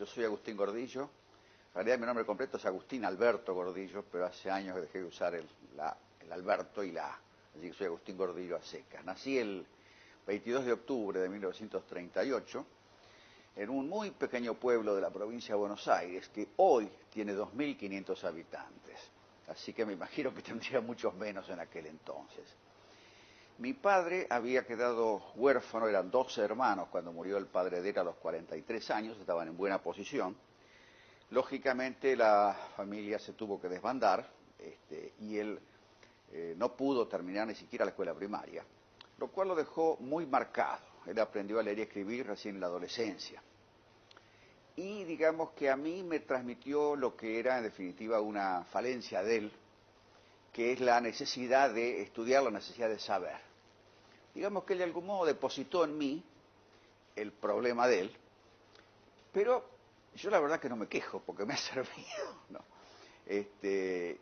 Yo soy Agustín Gordillo. En realidad mi nombre completo es Agustín Alberto Gordillo, pero hace años que dejé de usar el Alberto y la A. Así que soy Agustín Gordillo a secas. Nací el 22 de octubre de 1938 en un muy pequeño pueblo de la provincia de Buenos Aires que hoy tiene 2.500 habitantes. Así que me imagino que tendría muchos menos en aquel entonces. Mi padre había quedado huérfano, eran 12 hermanos cuando murió el padre de él a los 43 años, estaban en buena posición. Lógicamente la familia se tuvo que desbandar y él no pudo terminar ni siquiera la escuela primaria, lo cual lo dejó muy marcado. Él aprendió a leer y escribir recién en la adolescencia. Y digamos que a mí me transmitió lo que era en definitiva una falencia de él, que es la necesidad de estudiar, la necesidad de saber. Digamos que él de algún modo depositó en mí el problema de él, pero yo la verdad que no me quejo porque me ha servido, ¿no?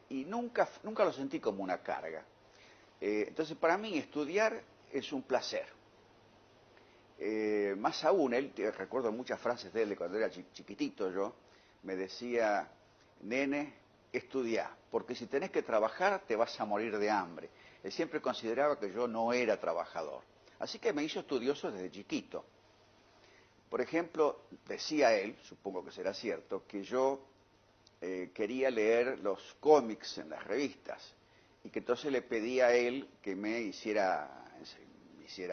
Y nunca lo sentí como una carga. Entonces para mí estudiar es un placer. Más aún, recuerdo muchas frases de él de cuando era chiquitito yo, me decía, nene, estudiá, porque si tenés que trabajar te vas a morir de hambre. Él siempre consideraba que yo no era trabajador, así que me hizo estudioso desde chiquito. Por ejemplo, decía él, supongo que será cierto, que yo quería leer los cómics en las revistas y que entonces le pedía a él que me hiciera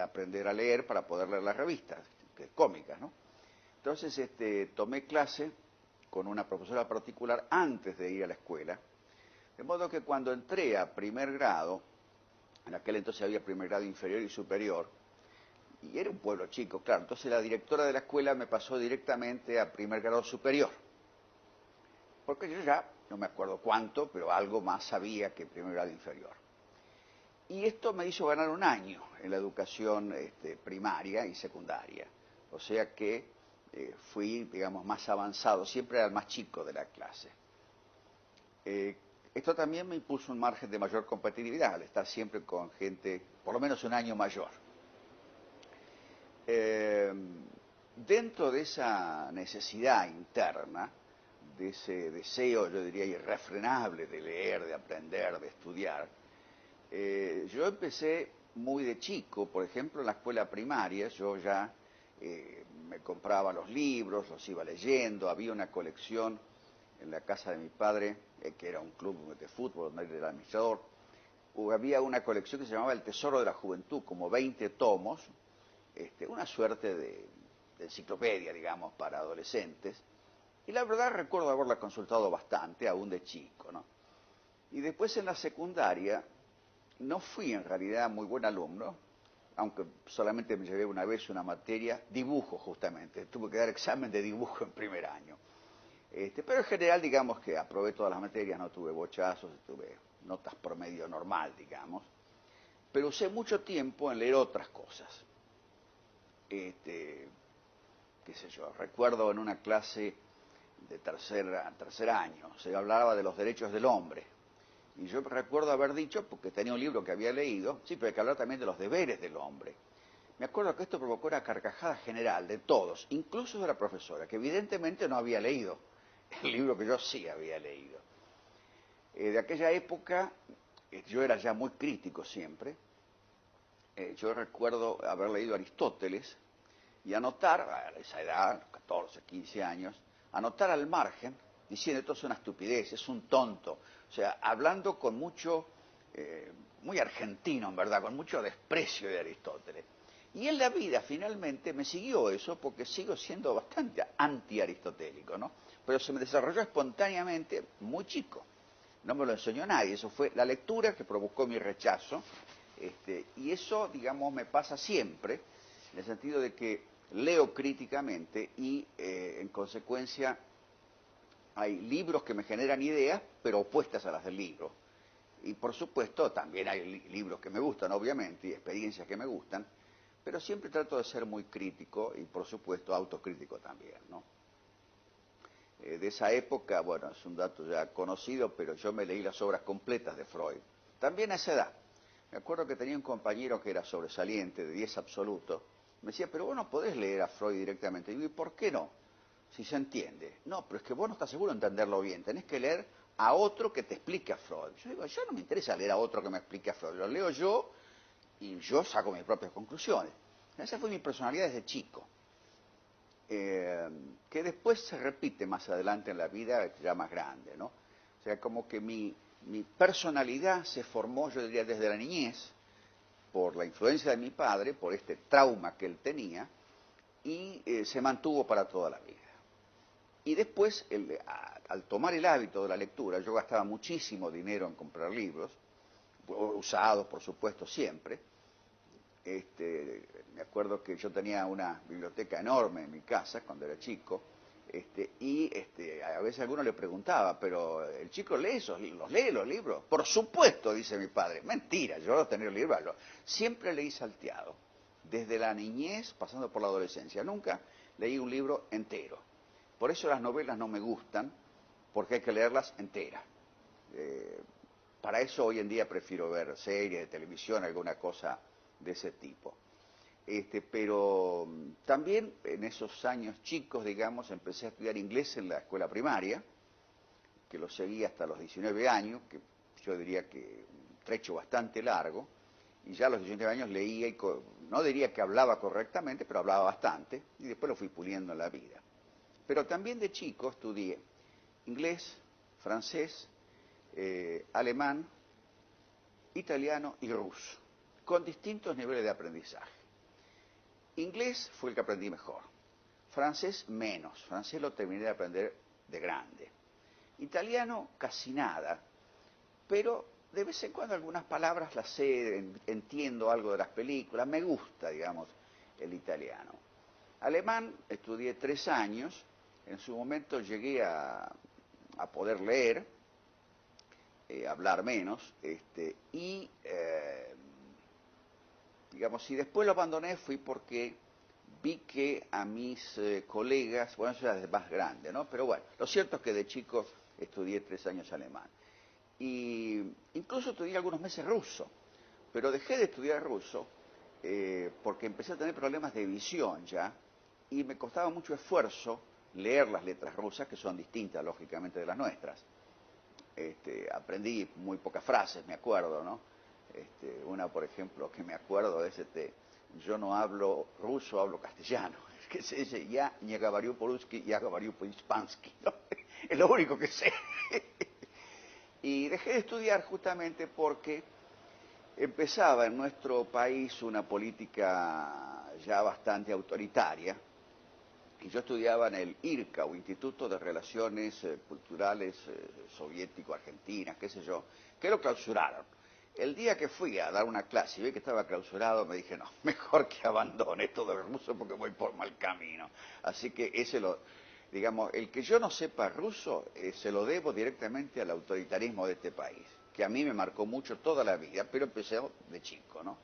aprender a leer para poder leer las revistas cómicas, ¿no? Entonces tomé clase con una profesora particular antes de ir a la escuela, de modo que cuando entré a primer grado, en aquel entonces había primer grado inferior y superior, y era un pueblo chico, claro, entonces la directora de la escuela me pasó directamente a primer grado superior, porque yo ya, no me acuerdo cuánto, pero algo más sabía que primer grado inferior. Y esto me hizo ganar un año en la educación primaria y secundaria, o sea que fui, digamos, más avanzado, siempre era el más chico de la clase. Esto también me impuso un margen de mayor competitividad, al estar siempre con gente por lo menos un año mayor. Dentro de esa necesidad interna, de ese deseo, yo diría, irrefrenable de leer, de aprender, de estudiar, yo empecé muy de chico, por ejemplo, en la escuela primaria, yo ya me compraba los libros, los iba leyendo, había una colección en la casa de mi padre, que era un club de fútbol donde él era administrador, había una colección que se llamaba El Tesoro de la Juventud, como 20 tomos, una suerte de enciclopedia, digamos, para adolescentes, y la verdad recuerdo haberla consultado bastante, aún de chico, ¿no? Y después en la secundaria no fui en realidad muy buen alumno, aunque solamente me llevé una vez una materia, dibujo justamente, tuve que dar examen de dibujo en primer año. Pero en general digamos que aprobé todas las materias, no tuve bochazos, tuve notas promedio normal, digamos, pero usé mucho tiempo en leer otras cosas. Qué sé yo, recuerdo en una clase de tercer año, se hablaba de los derechos del hombre. Y yo recuerdo haber dicho, porque tenía un libro que había leído, sí, pero hay que hablar también de los deberes del hombre. Me acuerdo que esto provocó una carcajada general de todos, incluso de la profesora, que evidentemente no había leído el libro que yo sí había leído. De aquella época, yo era ya muy crítico siempre. Yo recuerdo haber leído Aristóteles y anotar, a esa edad, 14, 15 años, anotar al margen, diciendo esto es una estupidez, es un tonto. O sea, hablando con mucho, muy argentino en verdad, con mucho desprecio de Aristóteles. Y en la vida finalmente me siguió eso porque sigo siendo bastante anti-aristotélico, ¿no? Pero se me desarrolló espontáneamente muy chico. No me lo enseñó nadie, eso fue la lectura que provocó mi rechazo. Y eso, digamos, me pasa siempre, en el sentido de que leo críticamente y, en consecuencia, hay libros que me generan ideas, pero opuestas a las del libro. Y, por supuesto, también hay libros que me gustan, obviamente, y experiencias que me gustan, pero siempre trato de ser muy crítico y, por supuesto, autocrítico también, ¿no? De esa época, bueno, es un dato ya conocido, pero yo me leí las obras completas de Freud. También a esa edad. Me acuerdo que tenía un compañero que era sobresaliente, de 10 absoluto. Me decía, pero vos no podés leer a Freud directamente. Y digo, ¿y por qué no? si se entiende. No, pero es que vos no estás seguro de entenderlo bien, tenés que leer a otro que te explique a Freud. Yo digo, yo no me interesa leer a otro que me explique a Freud, lo leo yo y yo saco mis propias conclusiones. Esa fue mi personalidad desde chico, que después se repite más adelante en la vida, ya más grande, ¿no? O sea, como que mi personalidad se formó, yo diría, desde la niñez, por la influencia de mi padre, por este trauma que él tenía, y se mantuvo para toda la vida. Y después, al tomar el hábito de la lectura, yo gastaba muchísimo dinero en comprar libros, usados, por supuesto, siempre. Me acuerdo que yo tenía una biblioteca enorme en mi casa cuando era chico, y a veces alguno le preguntaba, pero ¿el chico lee los lee los libros? Por supuesto, dice mi padre. Mentira, yo no tenía libros. Siempre leí salteado, desde la niñez pasando por la adolescencia. Nunca leí un libro entero. Por eso las novelas no me gustan, porque hay que leerlas enteras. Para eso hoy en día prefiero ver series de televisión, alguna cosa de ese tipo. Pero también en esos años chicos, digamos, empecé a estudiar inglés en la escuela primaria, que lo seguí hasta los 19 años, que yo diría que un trecho bastante largo, y ya a los 19 años leía, y no diría que hablaba correctamente, pero hablaba bastante, y después lo fui puliendo en la vida. Pero también de chico estudié inglés, francés, alemán, italiano y ruso, con distintos niveles de aprendizaje. Inglés fue el que aprendí mejor, francés menos, francés lo terminé de aprender de grande. Italiano casi nada, pero de vez en cuando algunas palabras las sé, entiendo algo de las películas, me gusta, digamos, el italiano. Alemán estudié 3 años, en su momento llegué a poder leer, hablar menos, digamos, si después lo abandoné fui porque vi que a mis colegas, bueno, eso ya es más grande, ¿no? Pero bueno, lo cierto es que de chico estudié 3 años alemán. Y incluso estudié algunos meses ruso, pero dejé de estudiar ruso porque empecé a tener problemas de visión ya, y me costaba mucho esfuerzo leer las letras rusas, que son distintas, lógicamente, de las nuestras. Aprendí muy pocas frases, me acuerdo, ¿no? Una, por ejemplo, que me acuerdo es yo no hablo ruso, hablo castellano. Es que se dice ya, не говорю по-русски, я говорю по-испански, ¿no? Es lo único que sé. Y dejé de estudiar justamente porque empezaba en nuestro país una política ya bastante autoritaria, y yo estudiaba en el IRCA, o Instituto de Relaciones Culturales Soviético-Argentinas, qué sé yo, que lo clausuraron. El día que fui a dar una clase y vi que estaba clausurado, me dije, no, mejor que abandone todo el ruso porque voy por mal camino. Así que digamos, el que yo no sepa ruso, se lo debo directamente al autoritarismo de este país, que a mí me marcó mucho toda la vida, pero empecé de chico, ¿no?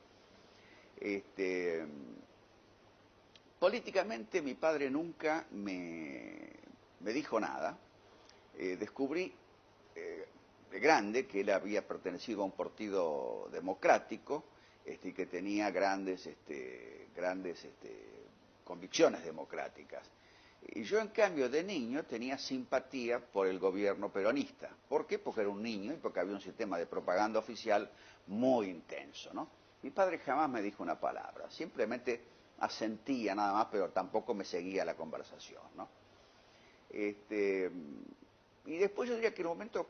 Políticamente mi padre nunca me dijo nada. Descubrí de grande que él había pertenecido a un partido democrático, y que tenía grandes convicciones democráticas. Y yo, en cambio, de niño tenía simpatía por el gobierno peronista. ¿Por qué? Porque era un niño y porque había un sistema de propaganda oficial muy intenso, ¿no? Mi padre jamás me dijo una palabra, simplemente asentía nada más, pero tampoco me seguía la conversación, ¿no? Y después yo diría que el momento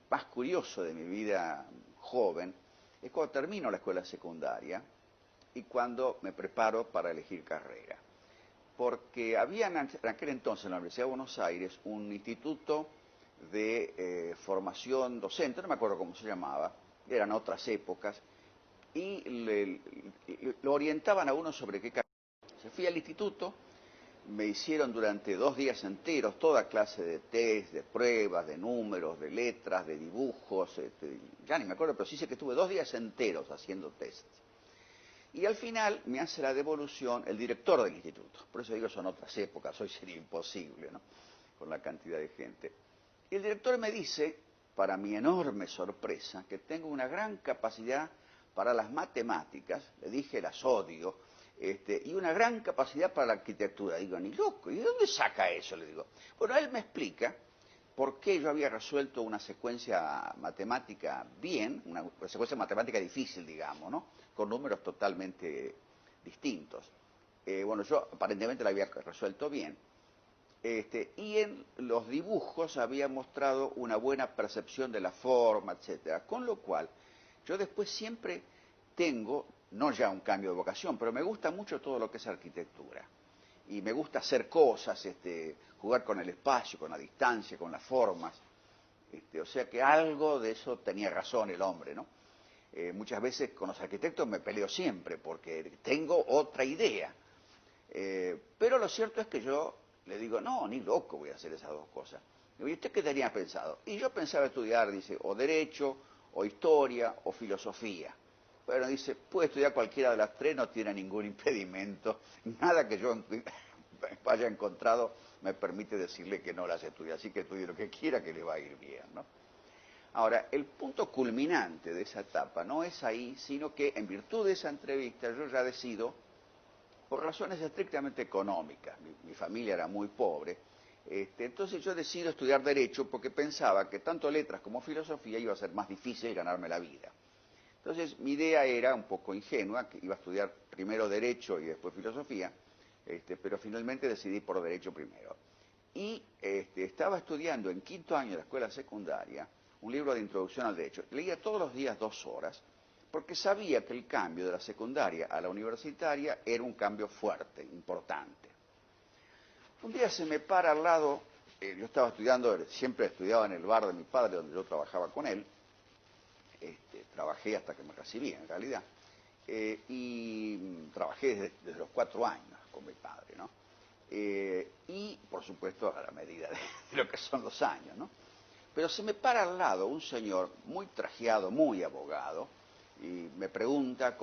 más curioso de mi vida joven es cuando termino la escuela secundaria y cuando me preparo para elegir carrera. Porque había en aquel entonces en la Universidad de Buenos Aires un instituto de formación docente, no me acuerdo cómo se llamaba, eran otras épocas, y lo orientaban a uno sobre qué carrera. Se fui al instituto, me hicieron durante 2 días enteros toda clase de test, de pruebas, de números, de letras, de dibujos, ya ni me acuerdo, pero sí sé que estuve 2 días enteros haciendo test. Y al final me hace la devolución el director del instituto. Por eso digo, son otras épocas, hoy sería imposible, ¿no? Con la cantidad de gente. Y el director me dice, para mi enorme sorpresa, que tengo una gran capacidad para las matemáticas. Le dije, las odio, y una gran capacidad para la arquitectura. Digo, ni loco, ¿y de dónde saca eso? Le digo. Bueno, él me explica por qué yo había resuelto una secuencia matemática bien, una secuencia matemática difícil, digamos, ¿no? Con números totalmente distintos. Bueno, yo aparentemente la había resuelto bien. Y en los dibujos había mostrado una buena percepción de la forma, etcétera. Con lo cual, yo después siempre tengo, no ya un cambio de vocación, pero me gusta mucho todo lo que es arquitectura. Y me gusta hacer cosas, jugar con el espacio, con la distancia, con las formas. O sea que algo de eso tenía razón el hombre, ¿no? Muchas veces con los arquitectos me peleo siempre porque tengo otra idea. Pero lo cierto es que yo le digo, no, ni loco voy a hacer esas dos cosas. ¿Y usted qué tenía pensado? Y yo pensaba estudiar, dice, o Derecho, o Historia, o Filosofía. Bueno, dice, puede estudiar cualquiera de las tres, no tiene ningún impedimento. Nada que yo haya encontrado me permite decirle que no las estudie. Así que estudie lo que quiera, que le va a ir bien, ¿no? Ahora, el punto culminante de esa etapa no es ahí, sino que en virtud de esa entrevista yo ya decido, por razones estrictamente económicas, mi familia era muy pobre, entonces yo decido estudiar Derecho porque pensaba que tanto letras como filosofía iba a ser más difícil ganarme la vida. Entonces mi idea era un poco ingenua, que iba a estudiar primero Derecho y después Filosofía, pero finalmente decidí por Derecho primero. Y estaba estudiando en quinto año de la escuela secundaria un libro de introducción al Derecho. Leía todos los días 2 horas, porque sabía que el cambio de la secundaria a la universitaria era un cambio fuerte, importante. Un día se me para al lado, yo estaba estudiando, siempre estudiaba en el bar de mi padre, donde yo trabajaba con él, trabajé hasta que me recibí en realidad, y trabajé desde los 4 años con mi padre, ¿no? Y por supuesto a la medida de lo que son los años, ¿no? Pero se me para al lado un señor muy trajeado, muy abogado, y me pregunta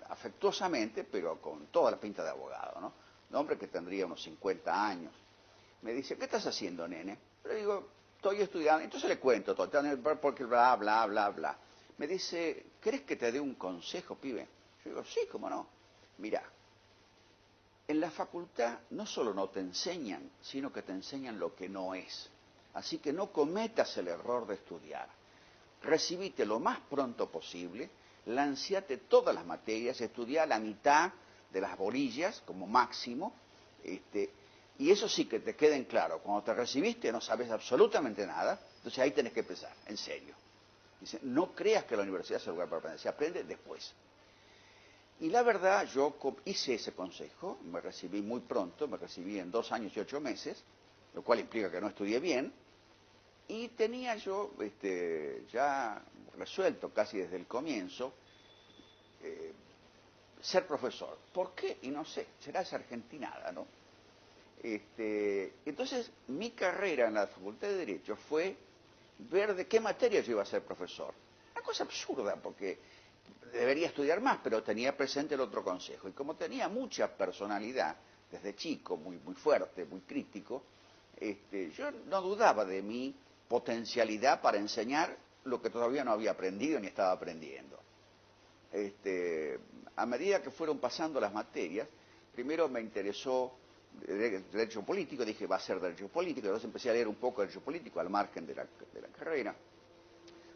afectuosamente, pero con toda la pinta de abogado, ¿no? Un hombre que tendría unos 50 años. Me dice, ¿qué estás haciendo, nene? Le digo, estoy estudiando. Entonces le cuento todo, porque bla, bla, bla, bla. Me dice, ¿querés que te dé un consejo, pibe? Yo digo, sí, cómo no. Mirá, en la facultad no solo no te enseñan, sino que te enseñan lo que no es. Así que no cometas el error de estudiar. Recibite lo más pronto posible, lanciate todas las materias, estudia la mitad de las bolillas como máximo, y eso sí que te queden claro. Cuando te recibiste no sabes absolutamente nada, entonces ahí tenés que empezar, en serio. Dice, no creas que la universidad es el lugar para aprender, se aprende después. Y la verdad, yo hice ese consejo, me recibí muy pronto, me recibí en 2 años y 8 meses, lo cual implica que no estudié bien, y tenía yo ya resuelto casi desde el comienzo ser profesor. ¿Por qué? Y no sé, será esa argentinada, ¿no? Entonces, mi carrera en la Facultad de Derecho fue ver de qué materia yo iba a ser profesor. Una cosa absurda, porque debería estudiar más, pero tenía presente el otro consejo. Y como tenía mucha personalidad, desde chico, muy, muy fuerte, muy crítico, yo no dudaba de mi potencialidad para enseñar lo que todavía no había aprendido ni estaba aprendiendo. A medida que fueron pasando las materias, primero me interesó derecho político, dije va a ser derecho político, entonces empecé a leer un poco de derecho político al margen de la carrera,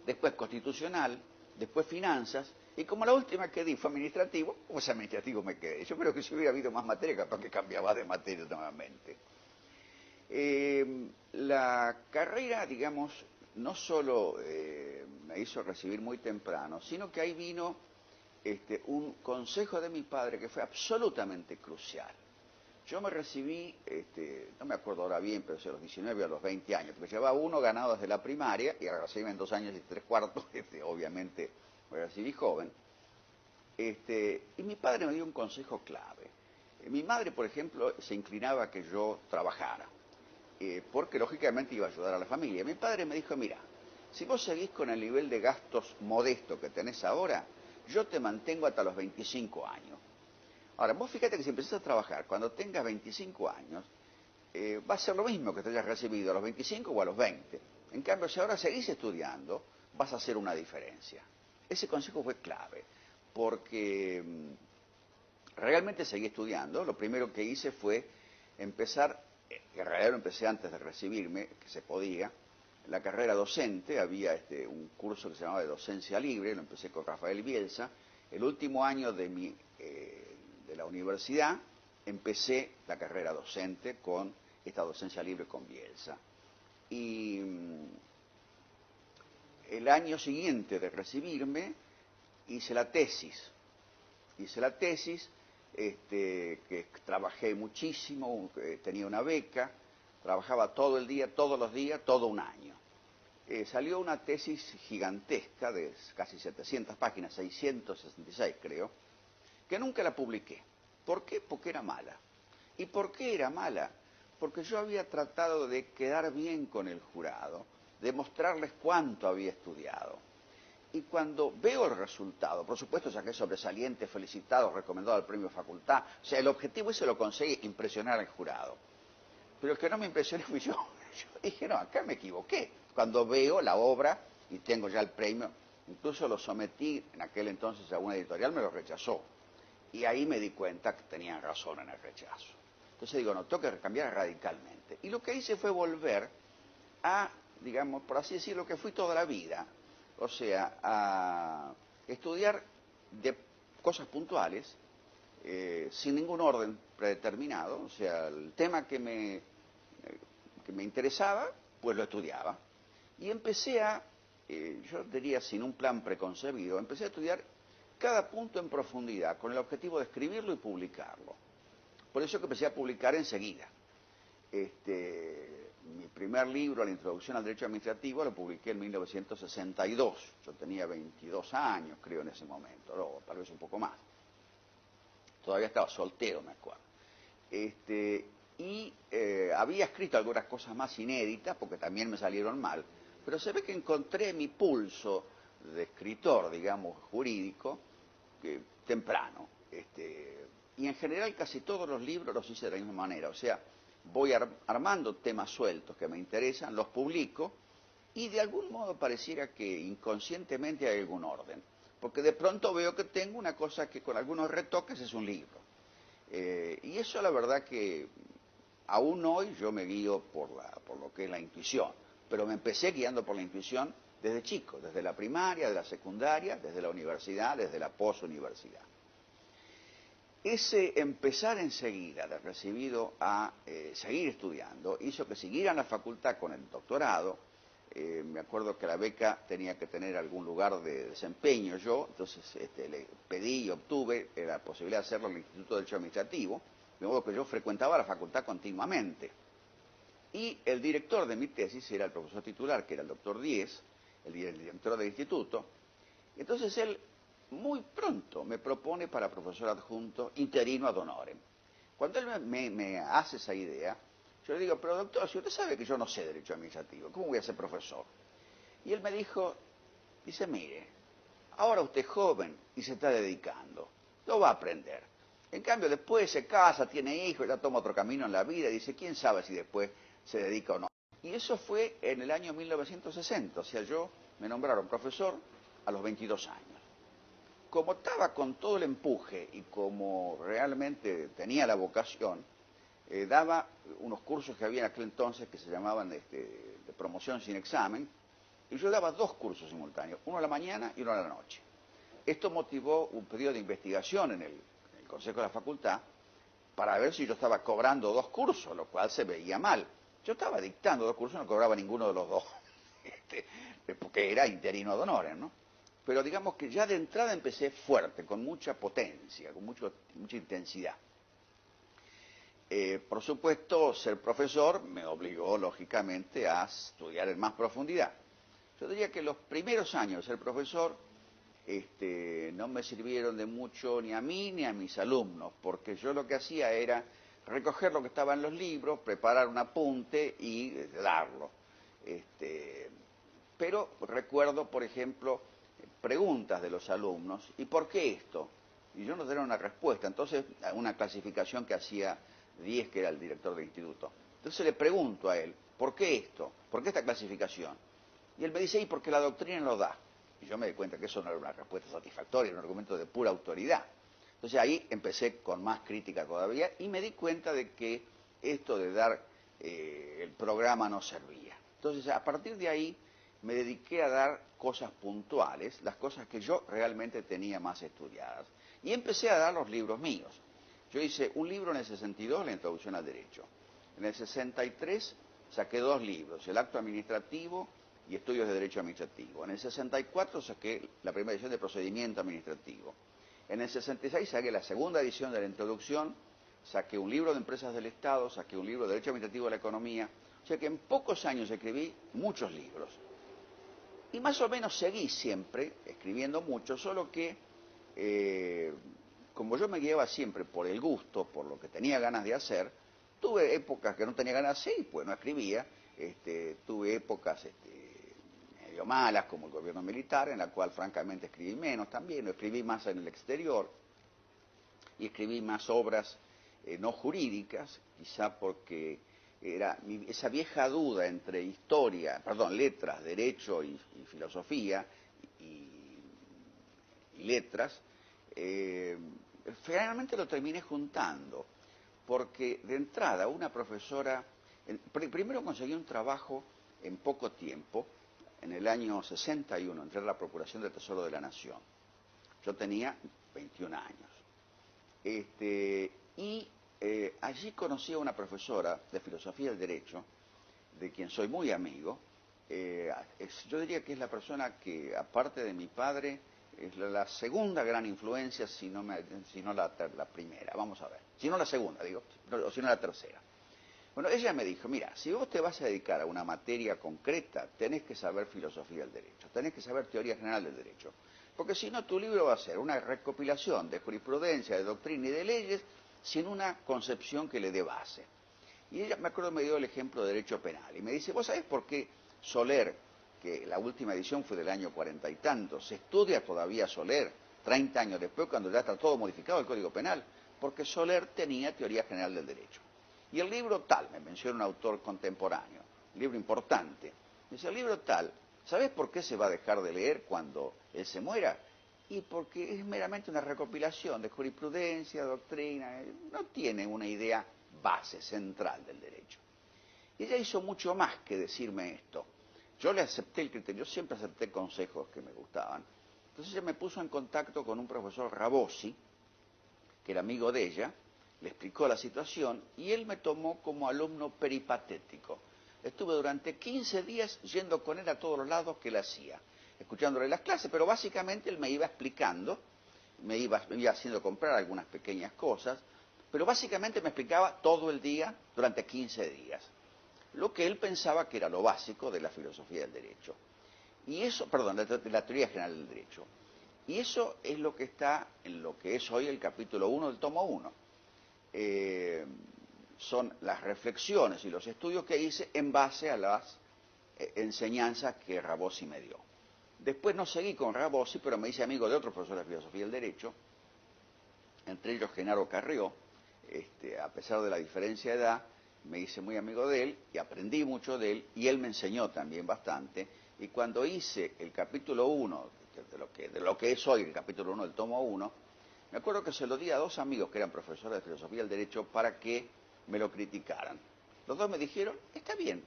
después constitucional, después finanzas, y como la última que di fue administrativo, pues administrativo me quedé. Yo creo que si hubiera habido más materia, capaz que cambiaba de materia nuevamente. La carrera, digamos, no solo me hizo recibir muy temprano, sino que ahí vino un consejo de mi padre que fue absolutamente crucial. Yo me recibí, no me acuerdo ahora bien, pero a los 19 o a los 20 años, porque llevaba 1 ganado desde la primaria y al recibirme en 2 años y 3/4, obviamente me recibí joven. Y mi padre me dio un consejo clave. Mi madre, por ejemplo, se inclinaba a que yo trabajara, porque lógicamente iba a ayudar a la familia. Mi padre me dijo, mira, si vos seguís con el nivel de gastos modesto que tenés ahora, yo te mantengo hasta los 25 años. Ahora, vos fíjate que si empezás a trabajar cuando tengas 25 años, va a ser lo mismo que te hayas recibido a los 25 o a los 20. En cambio, si ahora seguís estudiando, vas a hacer una diferencia. Ese consejo fue clave, porque realmente seguí estudiando. Lo primero que hice fue empezar, en realidad lo empecé antes de recibirme, que se podía, la carrera docente. Había un curso que se llamaba de docencia libre, lo empecé con Rafael Bielsa. El último año de la universidad empecé la carrera docente con esta docencia libre con Bielsa. Y el año siguiente de recibirme hice la tesis. Que trabajé muchísimo, tenía una beca, trabajaba todo el día, todos los días, todo un año. Salió una tesis gigantesca de casi 700 páginas, 666 creo, que nunca la publiqué. ¿Por qué? Porque era mala. ¿Y por qué era mala? Porque yo había tratado de quedar bien con el jurado, de mostrarles cuánto había estudiado. Y cuando veo el resultado, por supuesto saqué sobresaliente, felicitado, recomendado al premio facultad, o sea, el objetivo ese lo conseguí, impresionar al jurado. Pero el que no me impresioné fui yo. Yo dije, no, acá me equivoqué. Cuando veo la obra y tengo ya el premio, incluso lo sometí en aquel entonces a una editorial, me lo rechazó. Y ahí me di cuenta que tenían razón en el rechazo. Entonces digo, no, tengo que cambiar radicalmente. Y lo que hice fue volver a, digamos, por así decirlo, que fui toda la vida. O sea, a estudiar de cosas puntuales, sin ningún orden predeterminado. O sea, el tema que me interesaba, pues lo estudiaba. Y empecé yo diría sin un plan preconcebido, empecé a estudiar cada punto en profundidad, con el objetivo de escribirlo y publicarlo. Por eso que empecé a publicar enseguida. Mi primer libro, La Introducción al Derecho Administrativo, lo publiqué en 1962. Yo tenía 22 años, creo, en ese momento, o tal vez un poco más. Todavía estaba soltero, me acuerdo. Había escrito algunas cosas más inéditas, porque también me salieron mal, pero se ve que encontré mi pulso de escritor, digamos, jurídico, temprano. Y en general casi todos los libros los hice de la misma manera, o sea, voy armando temas sueltos que me interesan, los publico, y de algún modo pareciera que inconscientemente hay algún orden, porque de pronto veo que tengo una cosa que con algunos retoques es un libro. Y eso la verdad que aún hoy yo me guío por lo que es la intuición, pero me empecé guiando por la intuición desde chico, desde la primaria, de la secundaria, desde la universidad, desde la posuniversidad. Ese empezar enseguida de recibido a seguir estudiando hizo que siguiera en la facultad con el doctorado. Me acuerdo que la beca tenía que tener algún lugar de desempeño yo, entonces le pedí y obtuve la posibilidad de hacerlo en el Instituto de Derecho Administrativo, de modo que yo frecuentaba la facultad continuamente. Y el director de mi tesis era el profesor titular, que era el doctor Díez, el director del instituto. Y entonces él muy pronto me propone para profesor adjunto interino ad honorem. Cuando él me hace esa idea, yo le digo, pero doctor, si usted sabe que yo no sé derecho administrativo, ¿cómo voy a ser profesor? Y él me dice, mire, ahora usted es joven y se está dedicando, lo va a aprender. En cambio, después se casa, tiene hijos, ya toma otro camino en la vida, y dice, ¿quién sabe si después se dedica o no? Y eso fue en el año 1960, o sea, me nombraron profesor a los 22 años. Como estaba con todo el empuje y como realmente tenía la vocación, daba unos cursos que había en aquel entonces que se llamaban de promoción sin examen, y yo daba 2 cursos simultáneos, uno a la mañana y uno a la noche. Esto motivó un pedido de investigación en el Consejo de la Facultad para ver si yo estaba cobrando 2 cursos, lo cual se veía mal. Yo estaba dictando 2 cursos y no cobraba ninguno de los 2, porque era interino ad honorem, ¿no? Pero digamos que ya de entrada empecé fuerte, con mucha potencia, con mucha intensidad. Por supuesto, ser profesor me obligó, lógicamente, a estudiar en más profundidad. Yo diría que los primeros años de ser profesor no me sirvieron de mucho ni a mí ni a mis alumnos, porque yo lo que hacía era recoger lo que estaba en los libros, preparar un apunte y darlo. Pero recuerdo, por ejemplo, preguntas de los alumnos, ¿y por qué esto? Y yo no tenía una respuesta, entonces una clasificación que hacía Díez, que era el director del instituto. Entonces le pregunto a él, ¿por qué esto? ¿Por qué esta clasificación? Y él me dice, y porque la doctrina lo da. Y yo me di cuenta que eso no era una respuesta satisfactoria, era un argumento de pura autoridad. Entonces ahí empecé con más crítica todavía y me di cuenta de que esto de dar el programa no servía. Entonces a partir de ahí me dediqué a dar cosas puntuales, las cosas que yo realmente tenía más estudiadas. Y empecé a dar los libros míos. Yo hice un libro en el 62, La Introducción al Derecho. En el 63 saqué 2 libros, El Acto Administrativo y Estudios de Derecho Administrativo. En el 64 saqué la primera edición de Procedimiento Administrativo. En el 66 saqué la segunda edición de la Introducción, saqué un libro de Empresas del Estado, saqué un libro de Derecho Administrativo de la Economía. O sea que en pocos años escribí muchos libros. Y más o menos seguí siempre escribiendo mucho, solo que como yo me guiaba siempre por el gusto, por lo que tenía ganas de hacer, tuve épocas que no tenía ganas de hacer y pues no escribía. Tuve épocas medio malas, como el gobierno militar, en la cual francamente escribí menos también, escribí más en el exterior y escribí más obras no jurídicas, quizá porque era esa vieja duda entre letras, derecho y filosofía y letras, finalmente lo terminé juntando, porque de entrada una profesora, primero conseguí un trabajo en poco tiempo, en el año 61, entré a la Procuración del Tesoro de la Nación. Yo tenía 21 años. Allí conocí a una profesora de Filosofía del Derecho, de quien soy muy amigo. Yo diría que es la persona que, aparte de mi padre, es la segunda gran influencia, si no la primera, vamos a ver. Si no la segunda, digo, o si no la tercera. Bueno, ella me dijo, mira, si vos te vas a dedicar a una materia concreta, tenés que saber filosofía del derecho, tenés que saber teoría general del derecho. Porque si no, tu libro va a ser una recopilación de jurisprudencia, de doctrina y de leyes, sin una concepción que le dé base. Y ella, me acuerdo, me dio el ejemplo de derecho penal. Y me dice, ¿vos sabés por qué Soler, que la última edición fue del año 40 y tanto, se estudia todavía Soler, 30 años después, cuando ya está todo modificado el Código Penal? Porque Soler tenía teoría general del derecho. Y el libro tal, me menciona un autor contemporáneo, un libro importante, me dice, el libro tal, ¿sabés por qué se va a dejar de leer cuando él se muera? Y porque es meramente una recopilación de jurisprudencia, doctrina, no tiene una idea base, central del derecho. Y ella hizo mucho más que decirme esto. Yo le acepté el criterio, yo siempre acepté consejos que me gustaban. Entonces ella me puso en contacto con un profesor Rabosi, que era amigo de ella, le explicó la situación y él me tomó como alumno peripatético. Estuve durante 15 días yendo con él a todos los lados que él hacía, escuchándole las clases, pero básicamente él me iba explicando, me iba haciendo comprar algunas pequeñas cosas, pero básicamente me explicaba todo el día durante 15 días, lo que él pensaba que era lo básico de la filosofía del derecho. Y eso, perdón, de la teoría general del derecho. Y eso es lo que está en lo que es hoy el capítulo 1 del tomo 1. Son las reflexiones y los estudios que hice en base a las enseñanzas que Rabosi me dio. Después no seguí con Rabosi, pero me hice amigo de otros profesores de filosofía del derecho, entre ellos Genaro Carrió. A pesar de la diferencia de edad, me hice muy amigo de él y aprendí mucho de él, y él me enseñó también bastante. Y cuando hice el capítulo 1, de lo que es hoy el capítulo 1 del tomo 1, me acuerdo que se lo di a 2 amigos que eran profesores de filosofía del derecho para que me lo criticaran. Los 2 me dijeron, está bien,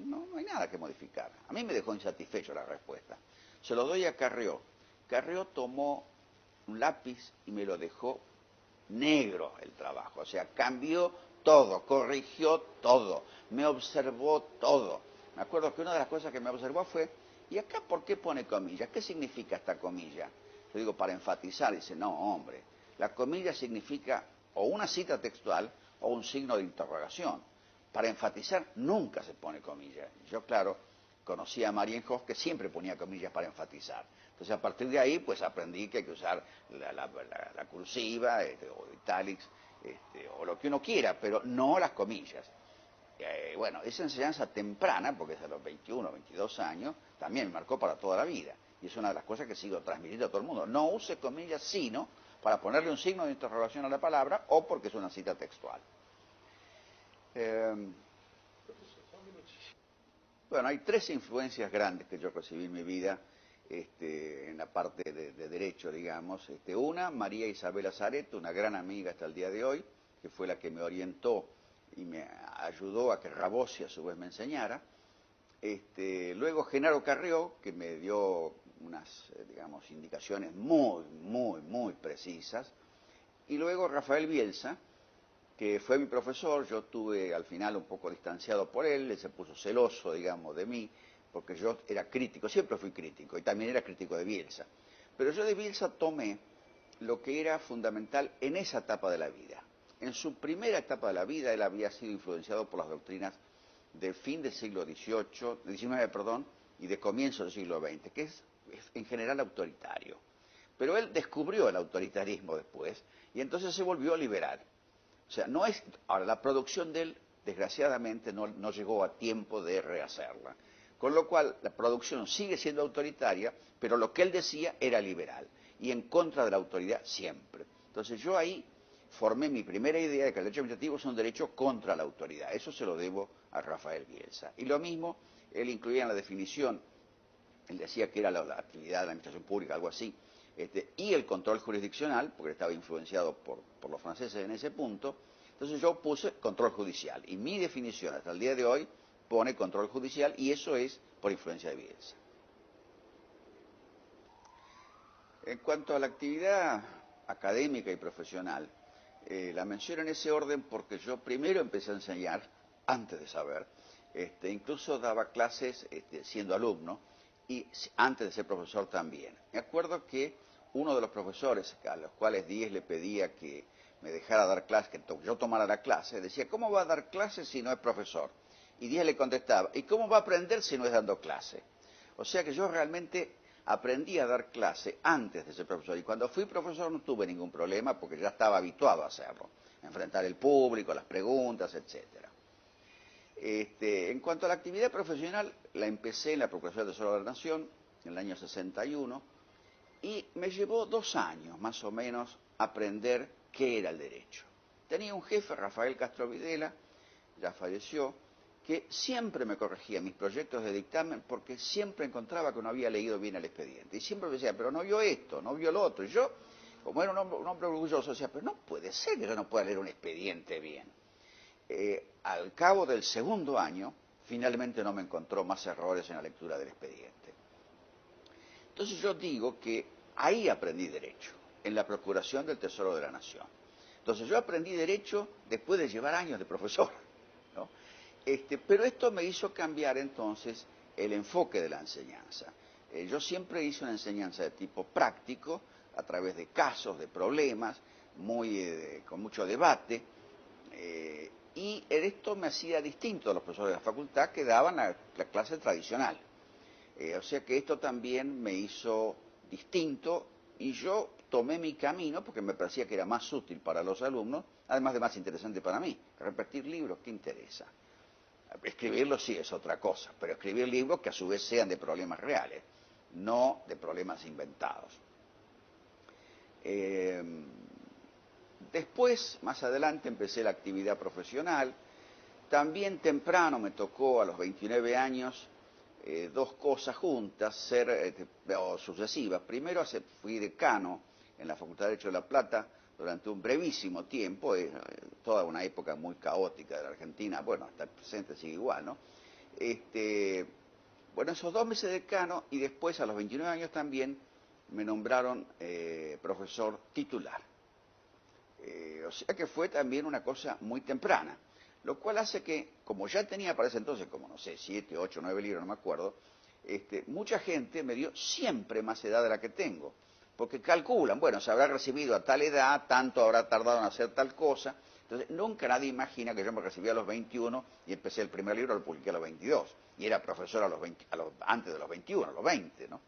no hay nada que modificar. A mí me dejó insatisfecho la respuesta. Se lo doy a Carrió. Carrió tomó un lápiz y me lo dejó negro el trabajo. O sea, cambió todo, corrigió todo, me observó todo. Me acuerdo que una de las cosas que me observó fue, ¿y acá por qué pone comillas? ¿Qué significa esta comilla? Yo digo, para enfatizar. Dice, no, hombre, la comilla significa o una cita textual o un signo de interrogación. Para enfatizar nunca se pone comilla. Yo, claro, conocí a Marienhoff, que siempre ponía comillas para enfatizar. Entonces, a partir de ahí, pues aprendí que hay que usar la cursiva, o italics, o lo que uno quiera, pero no las comillas. Bueno, esa enseñanza temprana, porque es a los 21, 22 años, también me marcó para toda la vida. Y es una de las cosas que sigo transmitiendo a todo el mundo. No use comillas sino para ponerle un signo de interrogación a la palabra o porque es una cita textual. Bueno, hay 3 influencias grandes que yo recibí en mi vida en la parte de derecho, digamos. Una, María Isabel Azaret, una gran amiga hasta el día de hoy, que fue la que me orientó y me ayudó a que Rabossi a su vez me enseñara. Luego Genaro Carrió, que me dio unas, digamos, indicaciones muy precisas. Y luego Rafael Bielsa, que fue mi profesor. Yo estuve al final un poco distanciado por él se puso celoso, digamos, de mí, porque yo era crítico, siempre fui crítico, y también era crítico de Bielsa. Pero yo de Bielsa tomé lo que era fundamental en esa etapa de la vida. En su primera etapa de la vida, él había sido influenciado por las doctrinas del fin del siglo XIX, perdón, y de comienzo del siglo XX, que es en general autoritario. Pero él descubrió el autoritarismo después, y entonces se volvió liberal. O sea, no es. Ahora, la producción de él, desgraciadamente, no llegó a tiempo de rehacerla. Con lo cual, la producción sigue siendo autoritaria, pero lo que él decía era liberal, y en contra de la autoridad siempre. Entonces yo ahí formé mi primera idea de que el derecho administrativo es un derecho contra la autoridad. Eso se lo debo a Rafael Bielsa. Y lo mismo, él incluía en la definición, él decía que era la actividad de la administración pública, algo así, y el control jurisdiccional, porque estaba influenciado por los franceses en ese punto. Entonces yo puse control judicial, y mi definición hasta el día de hoy pone control judicial, y eso es por influencia de Bielsa. En cuanto a la actividad académica y profesional, la menciono en ese orden porque yo primero empecé a enseñar antes de saber, incluso daba clases siendo alumno y antes de ser profesor también. Me acuerdo que uno de los profesores a los cuales Díez le pedía que me dejara dar clases, que yo tomara la clase, decía: ¿cómo va a dar clases si no es profesor? Y Díez le contestaba: ¿y cómo va a aprender si no es dando clase? O sea que yo realmente aprendí a dar clase antes de ser profesor, y cuando fui profesor no tuve ningún problema porque ya estaba habituado a hacerlo, a enfrentar el público, las preguntas, etcétera. En cuanto a la actividad profesional, la empecé en la Procuración del Tesoro de la Nación en el año 61, y me llevó 2 años más o menos aprender qué era el derecho. Tenía un jefe, Rafael Castro Videla, ya falleció, que siempre me corregía mis proyectos de dictamen porque siempre encontraba que no había leído bien el expediente. Y siempre me decía: pero no vio esto, no vio lo otro. Y yo, como era un hombre orgulloso, decía: pero no puede ser que yo no pueda leer un expediente bien. Al cabo del segundo año, finalmente no me encontró más errores en la lectura del expediente. Entonces yo digo que ahí aprendí derecho, en la Procuración del Tesoro de la Nación. Entonces yo aprendí derecho después de llevar años de profesor, ¿no? Pero esto me hizo cambiar entonces el enfoque de la enseñanza. Yo siempre hice una enseñanza de tipo práctico, a través de casos, de problemas, con mucho debate, y esto me hacía distinto a los profesores de la facultad que daban la clase tradicional. O sea que esto también me hizo distinto, y yo tomé mi camino porque me parecía que era más útil para los alumnos, además de más interesante para mí. Repetir libros, ¿qué interesa? Escribirlos sí es otra cosa, pero escribir libros que a su vez sean de problemas reales, no de problemas inventados. Después, más adelante, empecé la actividad profesional. También temprano me tocó, a los 29 años, 2 cosas juntas, o sucesivas. Primero fui decano en la Facultad de Derecho de La Plata durante un brevísimo tiempo, toda una época muy caótica de la Argentina, bueno, hasta el presente sigue igual, ¿no? Bueno, esos 2 meses de decano, y después a los 29 años también me nombraron profesor titular. O sea que fue también una cosa muy temprana, lo cual hace que, como ya tenía para ese entonces, como no sé, 7, 8, 9 libros, no me acuerdo, mucha gente me dio siempre más edad de la que tengo, porque calculan: bueno, se habrá recibido a tal edad, tanto habrá tardado en hacer tal cosa. Entonces nunca nadie imagina que yo me recibí a los 21 y empecé el primer libro, lo publiqué a los 22, y era profesor antes de los 21, a los 20, ¿no?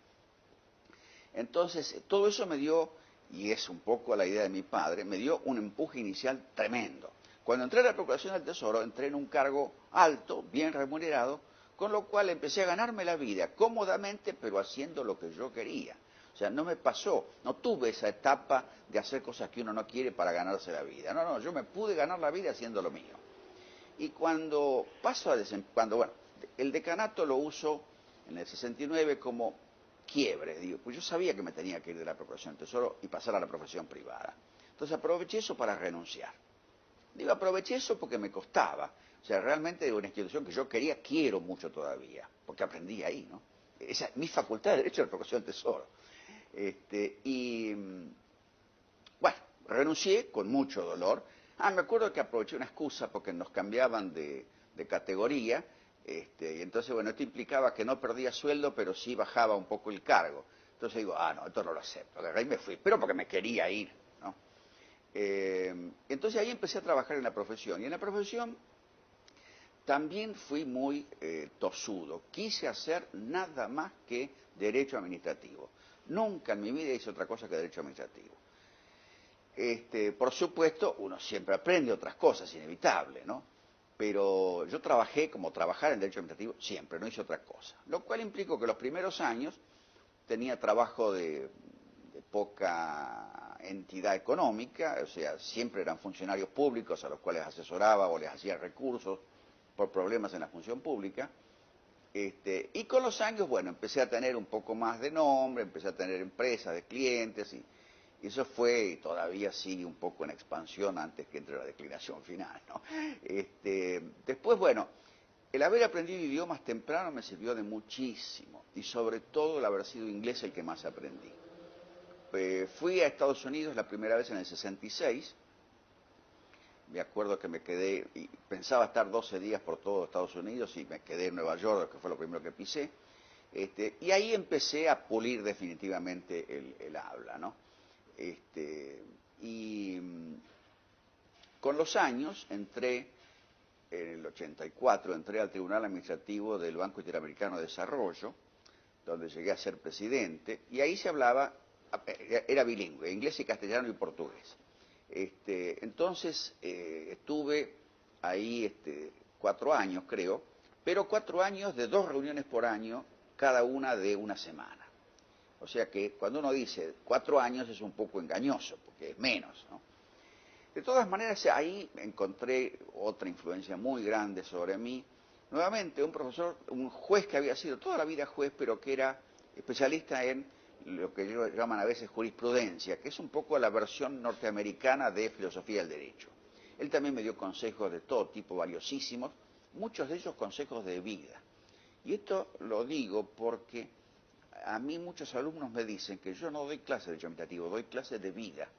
Entonces todo eso me dio, y es un poco la idea de mi padre, me dio un empuje inicial tremendo. Cuando entré a la Procuración del Tesoro, entré en un cargo alto, bien remunerado, con lo cual empecé a ganarme la vida cómodamente, pero haciendo lo que yo quería. O sea, no me pasó, no tuve esa etapa de hacer cosas que uno no quiere para ganarse la vida. No, yo me pude ganar la vida haciendo lo mío. Y cuando paso bueno, el decanato lo uso en el 69 como quiebre. Digo, pues yo sabía que me tenía que ir de la Procuración del Tesoro y pasar a la profesión privada. Entonces aproveché eso para renunciar. Digo, aproveché eso porque me costaba. O sea, realmente es una institución que yo quiero mucho todavía, porque aprendí ahí, ¿no? Esa es mi facultad de Derecho de la Procuración del Tesoro. Bueno, renuncié con mucho dolor. Me acuerdo que aproveché una excusa porque nos cambiaban de categoría, y entonces, bueno, esto implicaba que no perdía sueldo, pero sí bajaba un poco el cargo. Entonces digo, no, esto no lo acepto. Agarré y me fui, pero porque me quería ir, ¿no? Entonces ahí empecé a trabajar en la profesión. Y en la profesión también fui muy tosudo. Quise hacer nada más que derecho administrativo. Nunca en mi vida hice otra cosa que derecho administrativo. Por supuesto, uno siempre aprende otras cosas, inevitable, ¿no? Pero yo trabajé como trabajar en derecho administrativo siempre, no hice otra cosa. Lo cual implicó que los primeros años tenía trabajo de poca entidad económica, o sea, siempre eran funcionarios públicos a los cuales asesoraba o les hacía recursos por problemas en la función pública. Y con los años, bueno, empecé a tener un poco más de nombre, empecé a tener empresas de clientes y eso fue y todavía sigue un poco en expansión antes que entre la declinación final, ¿no? Después, bueno, el haber aprendido idiomas temprano me sirvió de muchísimo y sobre todo el haber sido inglés el que más aprendí. Fui a Estados Unidos la primera vez en el 66. Me acuerdo que me quedé, y pensaba estar 12 días por todo Estados Unidos y me quedé en Nueva York, que fue lo primero que pisé. Y ahí empecé a pulir definitivamente el habla, ¿no? Con los años entré, en el 84, entré al Tribunal Administrativo del Banco Interamericano de Desarrollo, donde llegué a ser presidente, y ahí se hablaba, era bilingüe, inglés y castellano y portugués. Entonces estuve ahí 4 años, creo, pero 4 años de 2 reuniones por año, cada una de una semana. O sea que cuando uno dice 4 años es un poco engañoso, porque es menos, ¿no? De todas maneras, ahí encontré otra influencia muy grande sobre mí. Nuevamente, un profesor, un juez que había sido toda la vida juez, pero que era especialista en lo que ellos llaman a veces jurisprudencia, que es un poco la versión norteamericana de filosofía del derecho. Él también me dio consejos de todo tipo, valiosísimos, muchos de ellos consejos de vida. Y esto lo digo porque a mí muchos alumnos me dicen que yo no doy clases de derecho administrativo, doy clases de vida.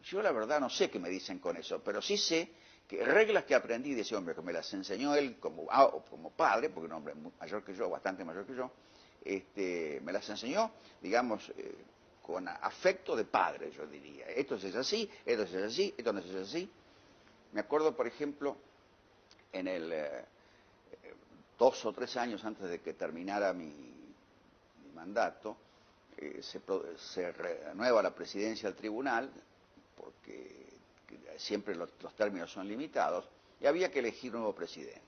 Yo la verdad no sé qué me dicen con eso, pero sí sé que reglas que aprendí de ese hombre, que me las enseñó él como padre, porque es un hombre mayor que yo, bastante mayor que yo, me las enseñó, digamos, con afecto de padre, yo diría. Esto es así, esto es así, esto no es así. Me acuerdo, por ejemplo, en el 2 o 3 años antes de que terminara mi mandato, se renueva la presidencia del tribunal, porque siempre los términos son limitados, y había que elegir un nuevo presidente.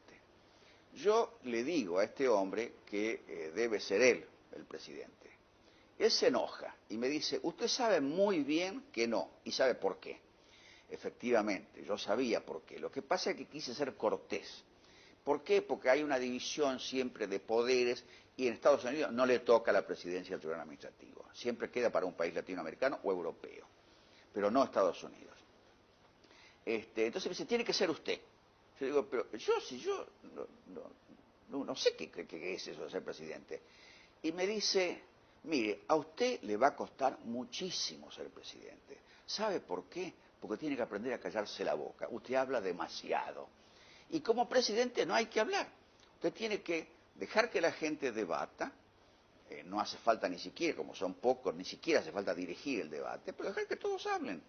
Yo le digo a este hombre que debe ser él el presidente. Él se enoja y me dice, usted sabe muy bien que no, y sabe por qué. Efectivamente, yo sabía por qué. Lo que pasa es que quise ser cortés. ¿Por qué? Porque hay una división siempre de poderes y en Estados Unidos no le toca la presidencia del Tribunal Administrativo. Siempre queda para un país latinoamericano o europeo, pero no Estados Unidos. Entonces me dice, tiene que ser usted. Yo digo, pero yo no sé qué es eso de ser presidente. Y me dice, mire, a usted le va a costar muchísimo ser presidente. ¿Sabe por qué? Porque tiene que aprender a callarse la boca. Usted habla demasiado. Y como presidente no hay que hablar. Usted tiene que dejar que la gente debata. No hace falta ni siquiera, como son pocos, ni siquiera hace falta dirigir el debate, pero dejar que todos hablen.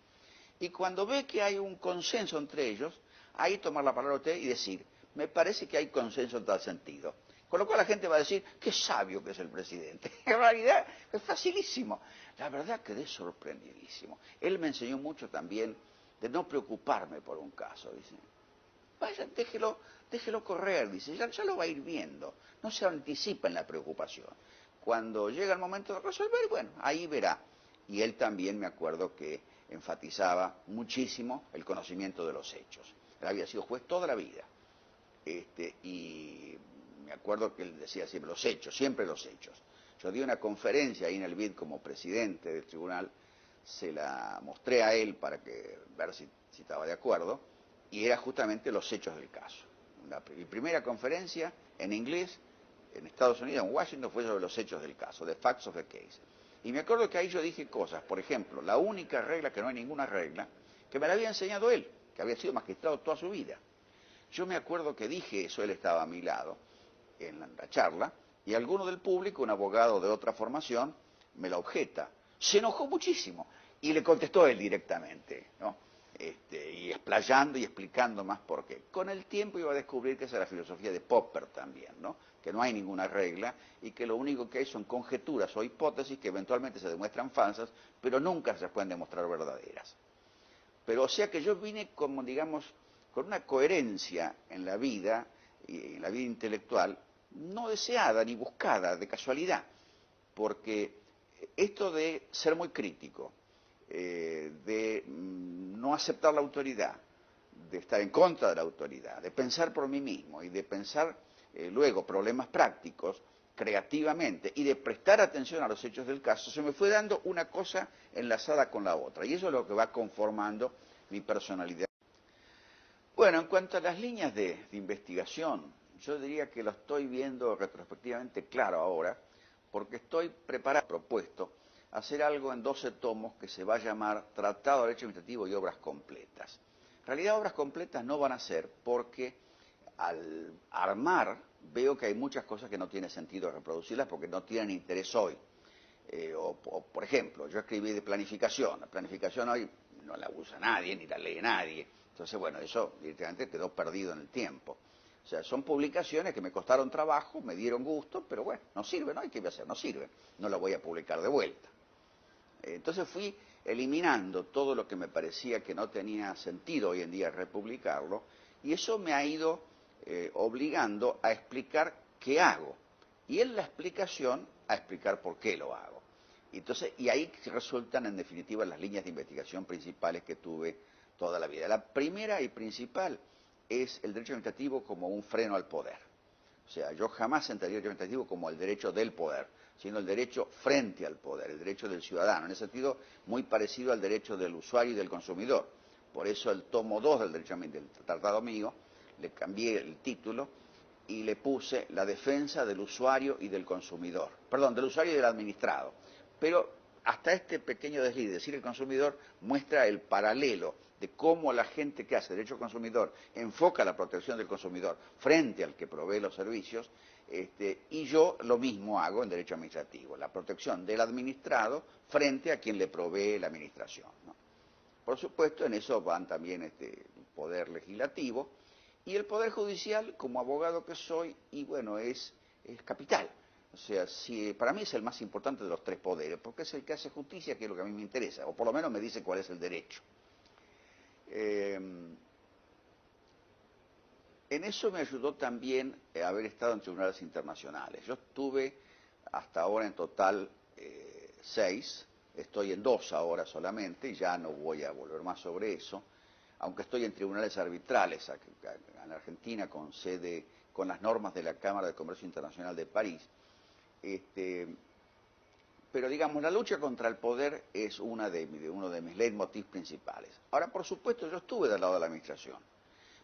Y cuando ve que hay un consenso entre ellos, ahí tomar la palabra usted y decir, me parece que hay consenso en tal sentido. Con lo cual la gente va a decir, qué sabio que es el presidente. En realidad es facilísimo. La verdad quedé sorprendidísimo. Él me enseñó mucho también de no preocuparme por un caso, dice. Vaya, déjelo correr, dice, ya lo va a ir viendo. No se anticipa en la preocupación. Cuando llega el momento de resolver, bueno, ahí verá. Y él también me acuerdo que enfatizaba muchísimo el conocimiento de los hechos. Él había sido juez toda la vida. Y me acuerdo que él decía siempre los hechos, siempre los hechos. Yo di una conferencia ahí en el BID como presidente del tribunal, se la mostré a él para ver si estaba de acuerdo, y era justamente los hechos del caso. Mi primera conferencia en inglés en Estados Unidos, en Washington, fue sobre los hechos del caso, the facts of the case. Y me acuerdo que ahí yo dije cosas, por ejemplo, la única regla, que no hay ninguna regla, que me la había enseñado él, que había sido magistrado toda su vida. Yo me acuerdo que dije eso, él estaba a mi lado, en la charla, y alguno del público, un abogado de otra formación, me la objeta. Se enojó muchísimo, y le contestó él directamente, ¿no? Y explayando y explicando más por qué. Con el tiempo iba a descubrir que esa es la filosofía de Popper también, ¿no? Que no hay ninguna regla y que lo único que hay son conjeturas o hipótesis que eventualmente se demuestran falsas, pero nunca se pueden demostrar verdaderas. Pero o sea que yo vine como, digamos, con una coherencia en la vida, y en la vida intelectual, no deseada ni buscada, de casualidad, porque esto de ser muy crítico, de no aceptar la autoridad, de estar en contra de la autoridad, de pensar por mí mismo y de pensar luego problemas prácticos creativamente y de prestar atención a los hechos del caso, se me fue dando una cosa enlazada con la otra y eso es lo que va conformando mi personalidad. Bueno, en cuanto a las líneas de investigación, yo diría que lo estoy viendo retrospectivamente claro ahora, porque estoy preparado, propuesto, hacer algo en 12 tomos que se va a llamar Tratado de Derecho Administrativo y Obras Completas. En realidad obras completas no van a ser porque al armar veo que hay muchas cosas que no tiene sentido reproducirlas porque no tienen interés hoy. Por ejemplo, yo escribí de planificación. La planificación hoy no la usa nadie, ni la lee nadie. Entonces, bueno, eso directamente quedó perdido en el tiempo. O sea, son publicaciones que me costaron trabajo, me dieron gusto, pero bueno, no sirven, ¿no? ¿Qué voy a hacer? No sirven. No la voy a publicar de vuelta. Entonces fui eliminando todo lo que me parecía que no tenía sentido hoy en día republicarlo, y eso me ha ido obligando a explicar qué hago. Y en la explicación a explicar por qué lo hago. Y ahí resultan en definitiva las líneas de investigación principales que tuve toda la vida. La primera y principal es el derecho administrativo como un freno al poder. O sea, yo jamás entendería el derecho administrativo como el derecho del poder, sino el derecho frente al poder, el derecho del ciudadano, en ese sentido muy parecido al derecho del usuario y del consumidor. Por eso el tomo 2 del derecho del tratado mío, le cambié el título y le puse la defensa del usuario y del consumidor, perdón, del usuario y del administrado. Pero hasta este pequeño desliz, decir el consumidor, muestra el paralelo de cómo la gente que hace derecho consumidor enfoca la protección del consumidor frente al que provee los servicios, y yo lo mismo hago en derecho administrativo, la protección del administrado frente a quien le provee la administración, ¿no? Por supuesto, en eso van también el poder legislativo y el poder judicial, como abogado que soy, y bueno, es capital. O sea, para mí es el más importante de los tres poderes, porque es el que hace justicia, que es lo que a mí me interesa, o por lo menos me dice cuál es el derecho. En eso me ayudó también haber estado en tribunales internacionales. Yo estuve hasta ahora en total 6, estoy en 2 ahora solamente, y ya no voy a volver más sobre eso, aunque estoy en tribunales arbitrales en Argentina con sede, con las normas de la Cámara de Comercio Internacional de París. Pero digamos, la lucha contra el poder es uno de mis leitmotivs principales. Ahora, por supuesto, yo estuve del lado de la administración,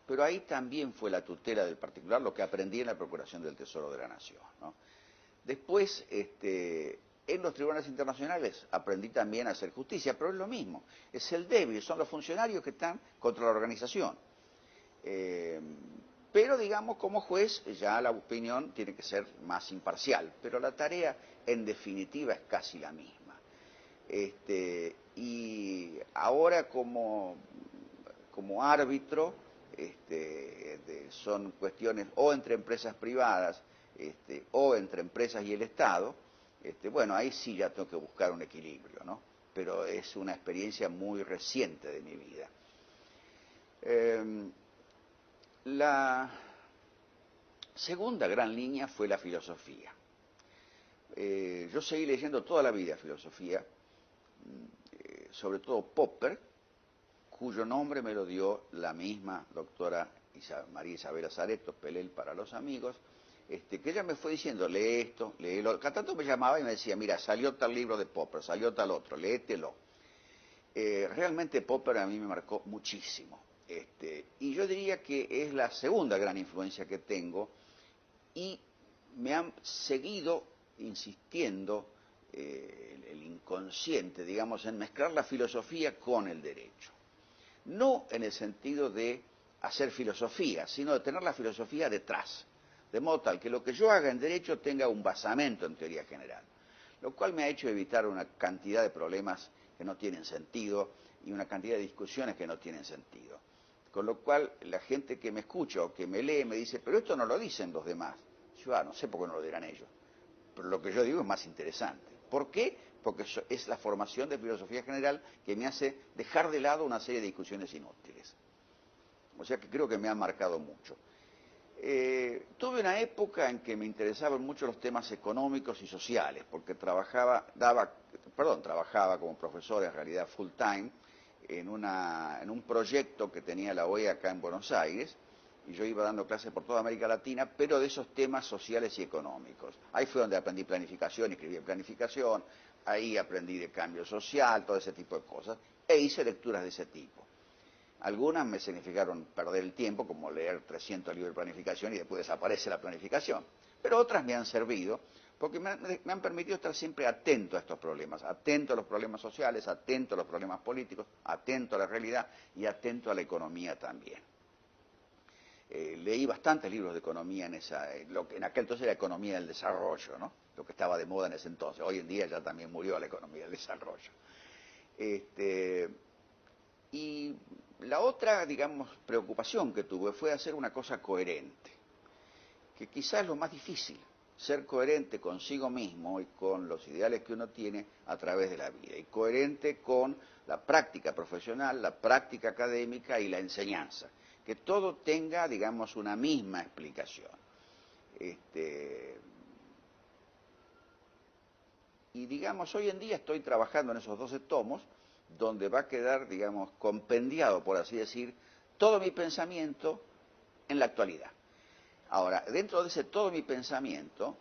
pero ahí también fue la tutela del particular lo que aprendí en la Procuración del Tesoro de la Nación, ¿no? Después, en los tribunales internacionales aprendí también a hacer justicia, pero es lo mismo, es el débil, son los funcionarios que están contra la organización. Pero digamos, como juez, ya la opinión tiene que ser más imparcial, pero la tarea en definitiva es casi la misma. Y ahora como árbitro, son cuestiones o entre empresas privadas o entre empresas y el Estado, bueno, ahí sí ya tengo que buscar un equilibrio, ¿no? Pero es una experiencia muy reciente de mi vida. La segunda gran línea fue la filosofía. Yo seguí leyendo toda la vida filosofía, sobre todo Popper, cuyo nombre me lo dio la misma doctora María Isabel Azareto, Pelel para los amigos, que ella me fue diciendo, lee esto, léelo. Cada tanto me llamaba y me decía, mira, salió tal libro de Popper, salió tal otro, léetelo. Realmente Popper a mí me marcó muchísimo. Y yo diría que es la segunda gran influencia que tengo y me han seguido insistiendo el inconsciente, digamos, en mezclar la filosofía con el derecho. No en el sentido de hacer filosofía, sino de tener la filosofía detrás, de modo tal que lo que yo haga en derecho tenga un basamento en teoría general, lo cual me ha hecho evitar una cantidad de problemas que no tienen sentido y una cantidad de discusiones que no tienen sentido. Con lo cual la gente que me escucha o que me lee me dice, pero esto no lo dicen los demás. Yo no sé por qué no lo dirán ellos, pero lo que yo digo es más interesante. ¿Por qué? Porque es la formación de filosofía general que me hace dejar de lado una serie de discusiones inútiles. O sea que creo que me ha marcado mucho. Tuve una época en que me interesaban mucho los temas económicos y sociales, porque trabajaba como profesor en realidad full time en un proyecto que tenía la OEA acá en Buenos Aires, y yo iba dando clases por toda América Latina, pero de esos temas sociales y económicos. Ahí fue donde aprendí planificación, escribí planificación, ahí aprendí de cambio social, todo ese tipo de cosas, e hice lecturas de ese tipo. Algunas me significaron perder el tiempo, como leer 300 libros de planificación y después desaparece la planificación. Pero otras me han servido porque me han permitido estar siempre atento a estos problemas, atento a los problemas sociales, atento a los problemas políticos, atento a la realidad y atento a la economía también. Leí bastantes libros de economía lo que en aquel entonces era economía del desarrollo, ¿no? Lo que estaba de moda en ese entonces. Hoy en día ya también murió la economía del desarrollo. Y la otra, digamos, preocupación que tuve fue hacer una cosa coherente, que quizás es lo más difícil, ser coherente consigo mismo y con los ideales que uno tiene a través de la vida, y coherente con la práctica profesional, la práctica académica y la enseñanza, que todo tenga, digamos, una misma explicación. Y digamos, hoy en día estoy trabajando en esos 12 tomos, donde va a quedar, digamos, compendiado, por así decir, todo mi pensamiento en la actualidad. Ahora, dentro de ese todo mi pensamiento,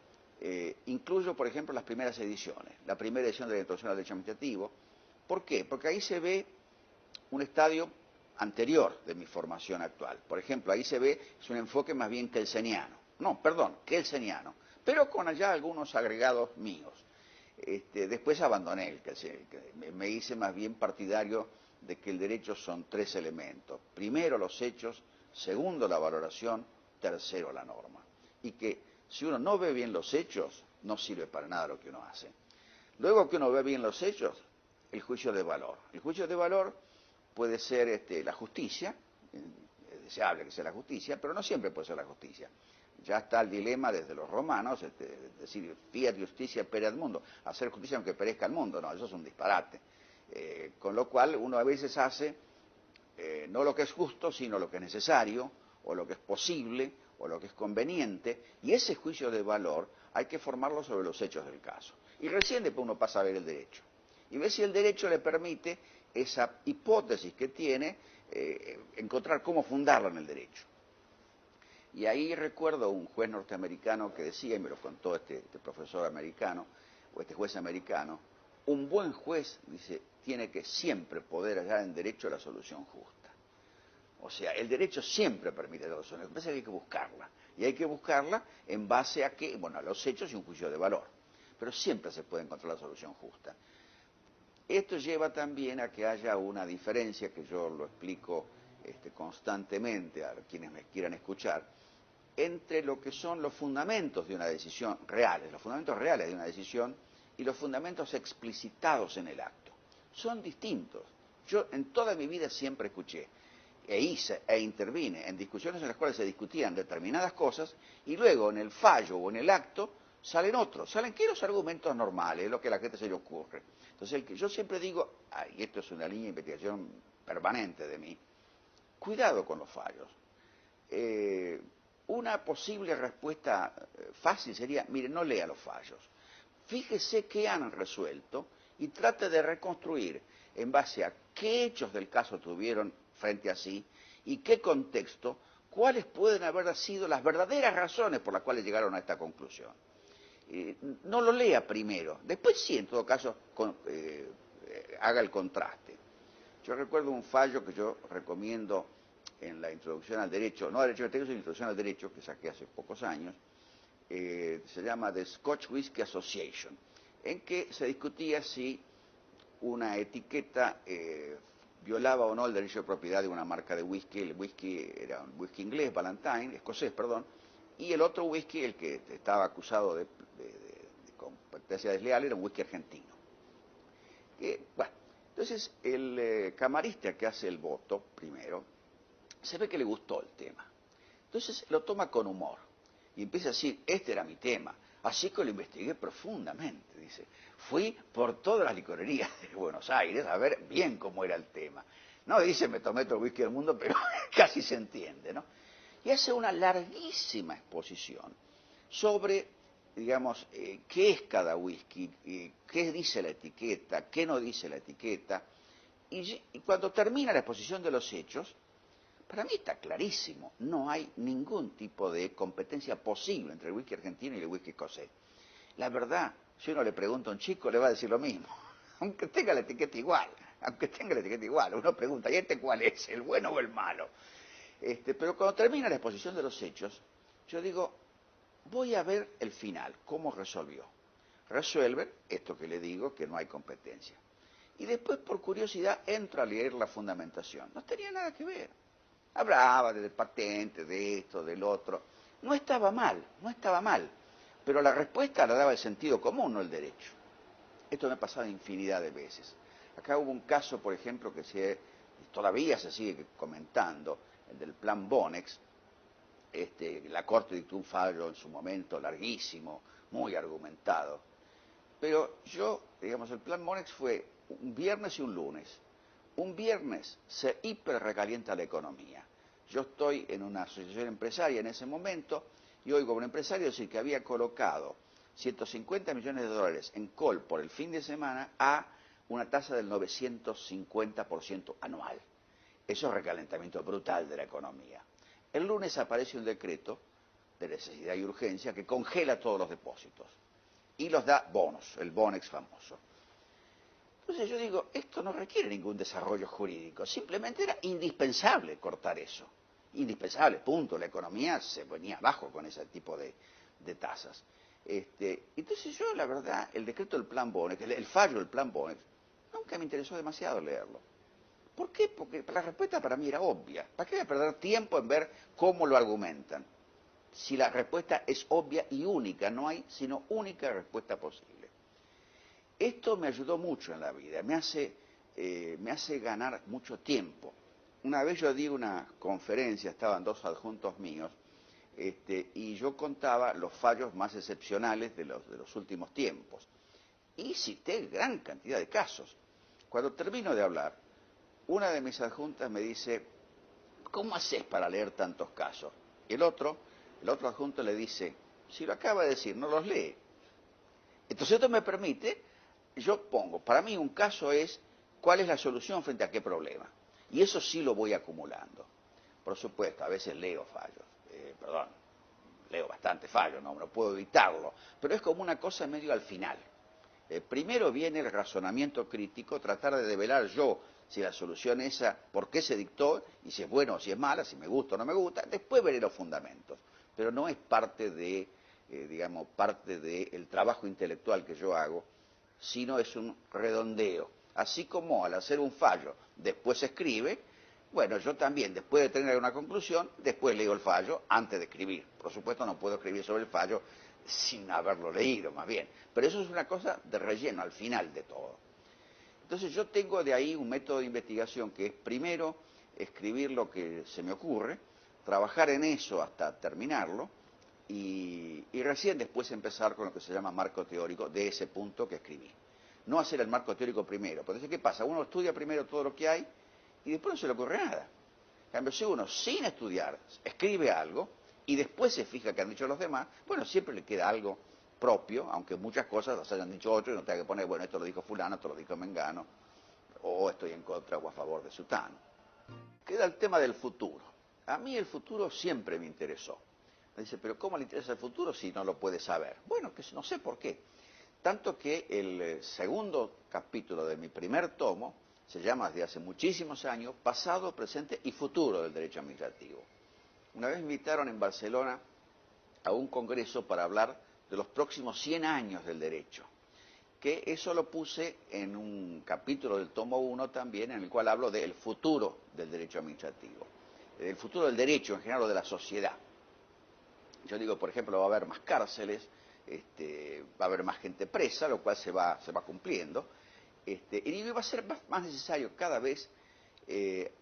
incluyo, por ejemplo, las primeras ediciones. La primera edición de la Introducción al Derecho Administrativo. ¿Por qué? Porque ahí se ve un estadio anterior de mi formación actual. Por ejemplo, ahí se ve, es un enfoque más bien kelseniano. No, perdón, kelseniano, pero con allá algunos agregados míos. Después abandoné el kelseniano, me hice más bien partidario de que el derecho son tres elementos. Primero, los hechos; segundo, la valoración; tercero, la norma. Y que si uno no ve bien los hechos, no sirve para nada lo que uno hace. Luego que uno ve bien los hechos, el juicio de valor. El juicio de valor puede ser la justicia, es deseable que sea la justicia, pero no siempre puede ser la justicia. Ya está el dilema desde los romanos, es decir, fiat justitia pereat mundo, hacer justicia aunque perezca el mundo. No, eso es un disparate. Con lo cual uno a veces hace no lo que es justo, sino lo que es necesario, o lo que es posible, o lo que es conveniente, y ese juicio de valor hay que formarlo sobre los hechos del caso. Y recién después uno pasa a ver el derecho. Y ve si el derecho le permite esa hipótesis que tiene, encontrar cómo fundarla en el derecho. Y ahí recuerdo un juez norteamericano que decía, y me lo contó este profesor americano, o este juez americano, un buen juez, dice, tiene que siempre poder hallar en derecho la solución justa. O sea, el derecho siempre permite la solución, lo que pasa es que hay que buscarla. Y hay que buscarla en base a qué, bueno, a los hechos y un juicio de valor. Pero siempre se puede encontrar la solución justa. Esto lleva también a que haya una diferencia, que yo lo explico constantemente a quienes me quieran escuchar, entre lo que son los fundamentos de una decisión reales, los fundamentos reales de una decisión, y los fundamentos explicitados en el acto. Son distintos. Yo en toda mi vida siempre escuché, hice e intervine en discusiones en las cuales se discutían determinadas cosas, y luego en el fallo o en el acto salen otros, salen ¿qué? Los argumentos normales, lo que a la gente se le ocurre. Entonces yo siempre digo, y esto es una línea de investigación permanente de mí, cuidado con los fallos. Una posible respuesta fácil sería, mire, no lea los fallos. Fíjese qué han resuelto y trate de reconstruir en base a qué hechos del caso tuvieron frente a sí y qué contexto, cuáles pueden haber sido las verdaderas razones por las cuales llegaron a esta conclusión. No lo lea primero, después sí, en todo caso, haga el contraste. Yo recuerdo un fallo que yo recomiendo en la introducción al derecho, no al derecho técnico, sino introducción al derecho, que saqué hace pocos años, se llama The Scotch Whisky Association, en que se discutía si una etiqueta violaba o no el derecho de propiedad de una marca de whisky. El whisky era un whisky inglés, Ballantine, escocés, perdón, y el otro whisky, el que estaba acusado de competencia desleal, era un whisky argentino. Bueno, entonces el camarista que hace el voto, primero, se ve que le gustó el tema. Entonces lo toma con humor y empieza a decir, este era mi tema. Así que lo investigué profundamente, dice. Fui por todas las licorerías de Buenos Aires a ver bien cómo era el tema. No dice, me tomé todo el whisky del mundo, pero casi se entiende, ¿no? Y hace una larguísima exposición sobre, digamos, qué es cada whisky, qué dice la etiqueta, qué no dice la etiqueta. Y cuando termina la exposición de los hechos, para mí está clarísimo, no hay ningún tipo de competencia posible entre el whisky argentino y el whisky escocés. La verdad, si uno le pregunta a un chico, le va a decir lo mismo, aunque tenga la etiqueta igual, uno pregunta, ¿y este cuál es, el bueno o el malo? Pero cuando termina la exposición de los hechos, yo digo, voy a ver el final, cómo resolvió. Resuelven esto que le digo, que no hay competencia. Y después, por curiosidad, entro a leer la fundamentación. No tenía nada que ver. Hablaba de patentes, de esto, del otro. No estaba mal, pero la respuesta la daba el sentido común, no el derecho. Esto me ha pasado infinidad de veces. Acá hubo un caso, por ejemplo, que todavía se sigue comentando, el del plan Bonex. La Corte dictó un fallo en su momento larguísimo, muy argumentado. Pero digamos, el plan Bonex fue un viernes y un lunes. Un viernes se hiperrecalienta la economía. Yo estoy en una asociación empresaria en ese momento y oigo a un empresario decir que había colocado 150 millones de dólares en call por el fin de semana a una tasa del 950% anual. Eso es recalentamiento brutal de la economía. El lunes aparece un decreto de necesidad y urgencia que congela todos los depósitos y los da bonos, el Bonex famoso. Entonces yo digo, esto no requiere ningún desarrollo jurídico, simplemente era indispensable cortar eso. Indispensable, punto. La economía se venía abajo con ese tipo de tasas. Entonces yo, la verdad, el decreto del plan Bonex, el fallo del plan Bonex, nunca me interesó demasiado leerlo. ¿Por qué? Porque la respuesta para mí era obvia. ¿Para qué voy a perder tiempo en ver cómo lo argumentan? Si la respuesta es obvia y única, no hay sino única respuesta posible. Esto me ayudó mucho en la vida, me hace ganar mucho tiempo. Una vez yo di una conferencia, estaban dos adjuntos míos, y yo contaba los fallos más excepcionales de los últimos tiempos. Y cité gran cantidad de casos. Cuando termino de hablar, una de mis adjuntas me dice, ¿cómo haces para leer tantos casos? Y el otro adjunto le dice, si lo acaba de decir, no los lee. Entonces esto me permite, yo pongo, para mí un caso es cuál es la solución frente a qué problema. Y eso sí lo voy acumulando. Por supuesto, a veces leo fallos, leo bastante fallos, no puedo evitarlo, pero es como una cosa medio al final. Primero viene el razonamiento crítico, tratar de develar yo si la solución es esa, por qué se dictó, y si es buena o si es mala, si me gusta o no me gusta, después veré los fundamentos. Pero no es parte del trabajo intelectual que yo hago, sino es un redondeo. Así como al hacer un fallo, después se escribe, bueno, yo también, después de tener una conclusión, después leo el fallo antes de escribir. Por supuesto no puedo escribir sobre el fallo sin haberlo leído, más bien. Pero eso es una cosa de relleno, al final de todo. Entonces yo tengo de ahí un método de investigación que es primero escribir lo que se me ocurre, trabajar en eso hasta terminarlo y recién después empezar con lo que se llama marco teórico de ese punto que escribí. No hacer el marco teórico primero, porque entonces ¿qué pasa? Uno estudia primero todo lo que hay y después no se le ocurre nada. En cambio, si uno sin estudiar escribe algo y después se fija que han dicho los demás, bueno, siempre le queda algo propio, aunque muchas cosas las hayan dicho otros y no tenga que poner, bueno, esto lo dijo fulano, esto lo dijo mengano, o estoy en contra o a favor de sutano. Queda el tema del futuro. a mí el futuro siempre me interesó. Me dice, pero ¿cómo le interesa el futuro si no lo puede saber? Bueno, que no sé por qué. Tanto que el segundo capítulo de mi primer tomo se llama desde hace muchísimos años Pasado, Presente y Futuro del Derecho Administrativo. Una vez me invitaron en Barcelona a un congreso para hablar de los próximos 100 años del derecho, que eso lo puse en un capítulo del tomo 1 también, en el cual hablo del futuro del derecho administrativo, del futuro del derecho en general o de la sociedad. Yo digo, por ejemplo, va a haber más cárceles, va a haber más gente presa, lo cual se va cumpliendo, y va a ser más necesario cada vez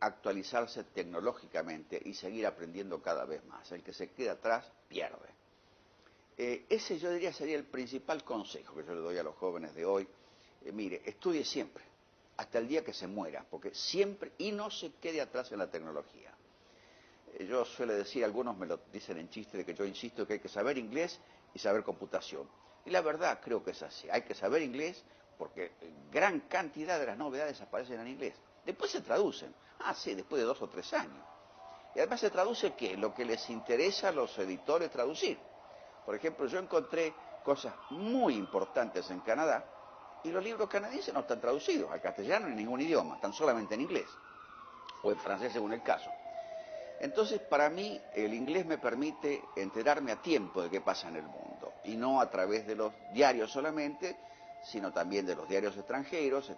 actualizarse tecnológicamente y seguir aprendiendo cada vez más. El que se queda atrás pierde. Ese yo diría sería el principal consejo que yo le doy a los jóvenes de hoy. Mire, estudie siempre, hasta el día que se muera, porque siempre, y no se quede atrás en la tecnología. Yo suelo decir, algunos me lo dicen en chiste, de que yo insisto que hay que saber inglés y saber computación. Y la verdad creo que es así, hay que saber inglés porque gran cantidad de las novedades aparecen en inglés. Después se traducen, sí, después de 2 o 3 años. Y además se traduce ¿qué? Lo que les interesa a los editores traducir. Por ejemplo, yo encontré cosas muy importantes en Canadá y los libros canadienses no están traducidos al castellano ni en ningún idioma, están solamente en inglés o en francés según el caso. Entonces, para mí, el inglés me permite enterarme a tiempo de qué pasa en el mundo, y no a través de los diarios solamente, sino también de los diarios extranjeros,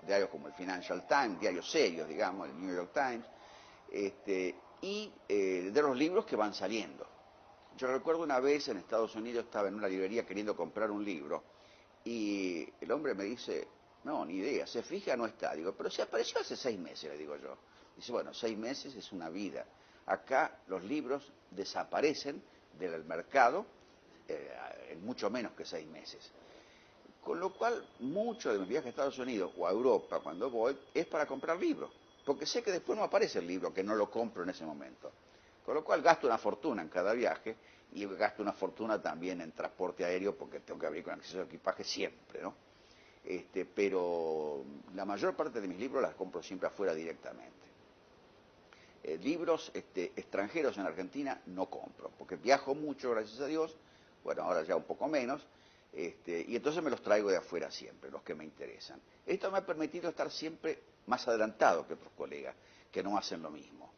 diarios como el Financial Times, diarios serios, digamos, el New York Times, y de los libros que van saliendo. Yo recuerdo una vez en Estados Unidos estaba en una librería queriendo comprar un libro, y el hombre me dice, no, ni idea, se fija, no está. Digo, pero se apareció hace 6 meses, le digo yo. Dice, bueno, 6 meses es una vida. Acá los libros desaparecen del mercado en mucho menos que 6 meses. Con lo cual, mucho de mis viajes a Estados Unidos o a Europa, cuando voy, es para comprar libros. Porque sé que después no aparece el libro, que no lo compro en ese momento. Con lo cual, gasto una fortuna en cada viaje y gasto una fortuna también en transporte aéreo porque tengo que abrir con acceso de equipaje siempre, ¿no? Pero la mayor parte de mis libros las compro siempre afuera directamente. Libros extranjeros en Argentina no compro, porque viajo mucho, gracias a Dios, bueno, ahora ya un poco menos, y entonces me los traigo de afuera siempre, los que me interesan. Esto me ha permitido estar siempre más adelantado que otros colegas, que no hacen lo mismo.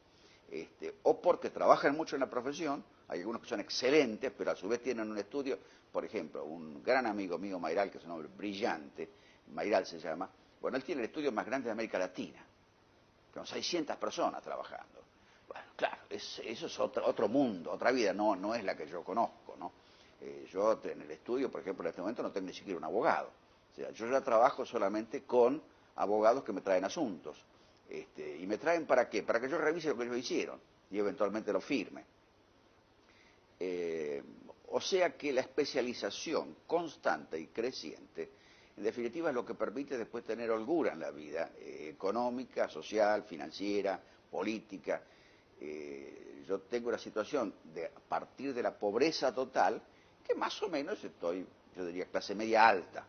O porque trabajan mucho en la profesión, hay algunos que son excelentes, pero a su vez tienen un estudio, por ejemplo, un gran amigo mío, Mayral, que es un hombre brillante, Mayral se llama, bueno, él tiene el estudio más grande de América Latina, con 600 personas trabajando. Bueno, claro, eso es otro mundo, otra vida, no es la que yo conozco, ¿no? Yo en el estudio, por ejemplo, en este momento no tengo ni siquiera un abogado. O sea, yo ya trabajo solamente con abogados que me traen asuntos. ¿Y me traen para qué? Para que yo revise lo que ellos hicieron y eventualmente lo firme. O sea que la especialización constante y creciente, en definitiva, es lo que permite después tener holgura en la vida económica, social, financiera, política. Yo tengo la situación de, a partir de la pobreza total, que más o menos estoy, yo diría, clase media alta.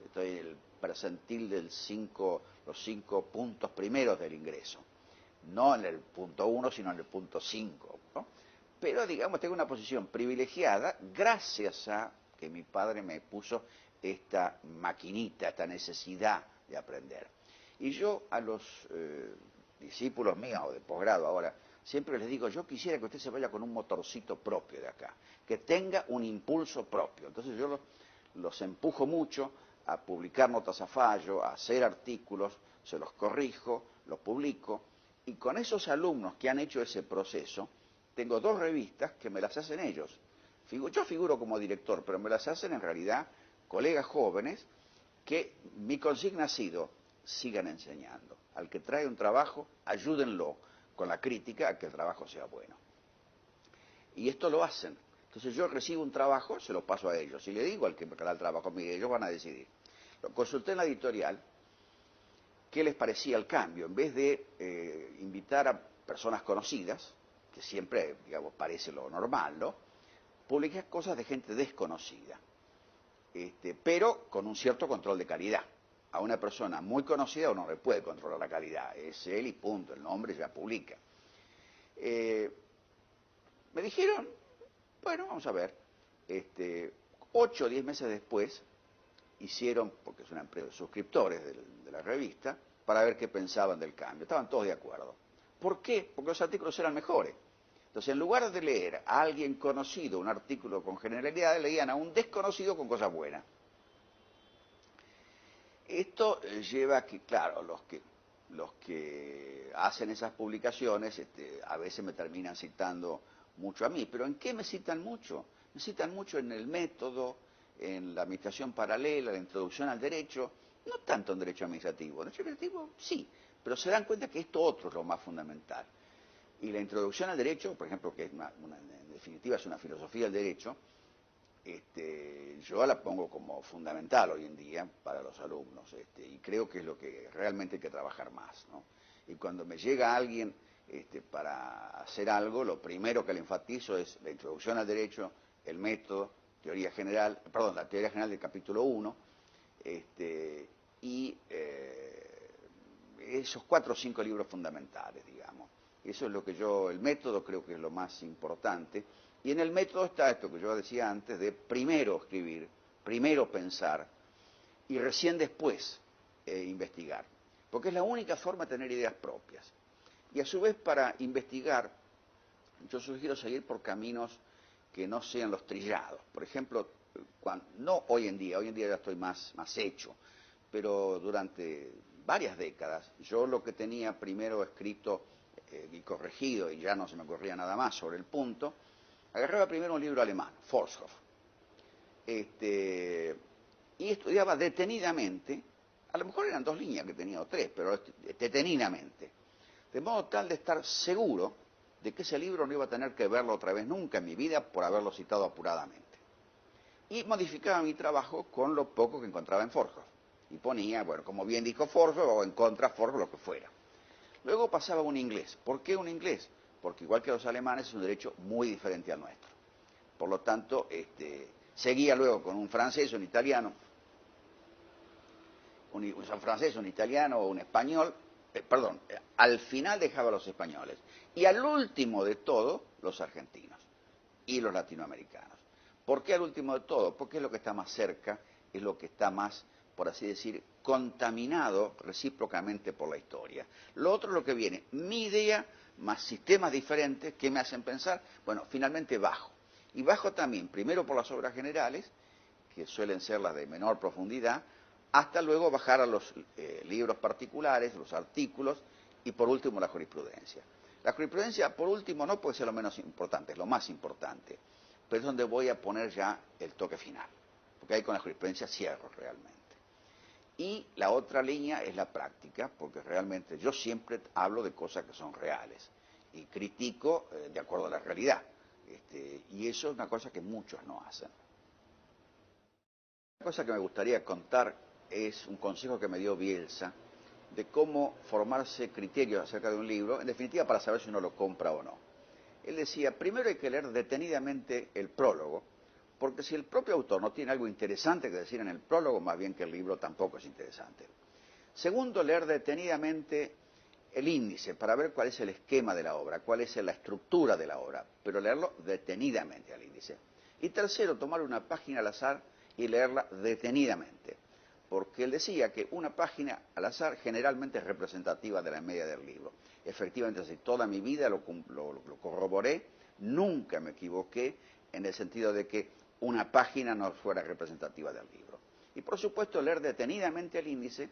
Estoy en el percentil los 5 puntos primeros del ingreso. No en el punto 1, sino en el punto 5, ¿no? Pero, digamos, tengo una posición privilegiada gracias a que mi padre me puso esta maquinita, esta necesidad de aprender. Y yo a los discípulos míos o de posgrado ahora, siempre les digo, yo quisiera que usted se vaya con un motorcito propio de acá, que tenga un impulso propio. Entonces yo los empujo mucho a publicar notas a fallo, a hacer artículos, se los corrijo, los publico, y con esos alumnos que han hecho ese proceso, tengo 2 revistas que me las hacen ellos. Yo figuro como director, pero me las hacen en realidad colegas jóvenes que mi consigna ha sido, sigan enseñando. Al que trae un trabajo, ayúdenlo con la crítica a que el trabajo sea bueno. Y esto lo hacen. Entonces yo recibo un trabajo, se lo paso a ellos. Y le digo al que me da el trabajo, mire, ellos van a decidir. Lo consulté en la editorial, qué les parecía el cambio. En vez de invitar a personas conocidas, que siempre, digamos, parece lo normal, ¿no? Publiqué cosas de gente desconocida, pero con un cierto control de calidad. A una persona muy conocida uno no le puede controlar la calidad, es él y punto, el nombre ya publica. Me dijeron, bueno, vamos a ver, 8 o 10 meses después hicieron, porque es una empresa de suscriptores de la revista, para ver qué pensaban del cambio. Estaban todos de acuerdo. ¿Por qué? Porque los artículos eran mejores. Entonces, en lugar de leer a alguien conocido un artículo con generalidades, leían a un desconocido con cosas buenas. Esto lleva a que, claro, los que hacen esas publicaciones a veces me terminan citando mucho a mí. ¿Pero en qué me citan mucho? Me citan mucho en el método, en la administración paralela, la introducción al derecho, no tanto en derecho administrativo. En derecho administrativo sí, pero se dan cuenta que esto otro es lo más fundamental. Y la introducción al derecho, por ejemplo, que es en definitiva es una filosofía del derecho, yo la pongo como fundamental hoy en día para los alumnos, y creo que es lo que realmente hay que trabajar más, ¿no? Y cuando me llega alguien para hacer algo, lo primero que le enfatizo es la introducción al derecho, el método, teoría general, perdón, la teoría general del capítulo 1, y esos 4 o 5 libros fundamentales, digamos. Eso es lo que el método creo que es lo más importante. Y en el método está esto que yo decía antes, de primero escribir, primero pensar, y recién después investigar. Porque es la única forma de tener ideas propias. Y a su vez, para investigar, yo sugiero seguir por caminos que no sean los trillados. Por ejemplo, no hoy en día ya estoy más hecho, pero durante varias décadas, yo lo que tenía primero escrito y corregido, y ya no se me ocurría nada más sobre el punto, agarraba primero un libro alemán, Forshoff, y estudiaba detenidamente, a lo mejor eran 2 líneas que tenía o 3, pero detenidamente, de modo tal de estar seguro de que ese libro no iba a tener que verlo otra vez nunca en mi vida por haberlo citado apuradamente. Y modificaba mi trabajo con lo poco que encontraba en Forshoff. Y ponía, bueno, como bien dijo Forshoff, o en contra Forshoff, lo que fuera. Luego pasaba a un inglés. ¿Por qué un inglés? Porque igual que los alemanes es un derecho muy diferente al nuestro. Por lo tanto, seguía luego con un francés, un italiano, un francés, un italiano o un español, al final dejaba los españoles. Y al último de todo, los argentinos y los latinoamericanos. ¿Por qué al último de todo? Porque es lo que está más cerca, es lo que está más, por así decir, contaminado recíprocamente por la historia. Lo otro es lo que viene, mi idea más sistemas diferentes que me hacen pensar, bueno, finalmente bajo. Y bajo también, primero por las obras generales, que suelen ser las de menor profundidad, hasta luego bajar a los libros particulares, los artículos, y por último la jurisprudencia. La jurisprudencia, por último, no puede ser lo menos importante, es lo más importante, pero es donde voy a poner ya el toque final, porque ahí con la jurisprudencia cierro realmente. Y la otra línea es la práctica, porque realmente yo siempre hablo de cosas que son reales y critico de acuerdo a la realidad, y eso es una cosa que muchos no hacen. Una cosa que me gustaría contar es un consejo que me dio Bielsa de cómo formarse criterios acerca de un libro, en definitiva para saber si uno lo compra o no. Él decía, primero hay que leer detenidamente el prólogo, porque si el propio autor no tiene algo interesante que decir en el prólogo, más bien que el libro tampoco es interesante. Segundo, leer detenidamente el índice para ver cuál es el esquema de la obra, cuál es la estructura de la obra, pero leerlo detenidamente al índice. Y tercero, tomar una página al azar y leerla detenidamente, porque él decía que una página al azar generalmente es representativa de la media del libro. Efectivamente, así, toda mi vida lo corroboré, nunca me equivoqué en el sentido de que una página no fuera representativa del libro. Y por supuesto, leer detenidamente el índice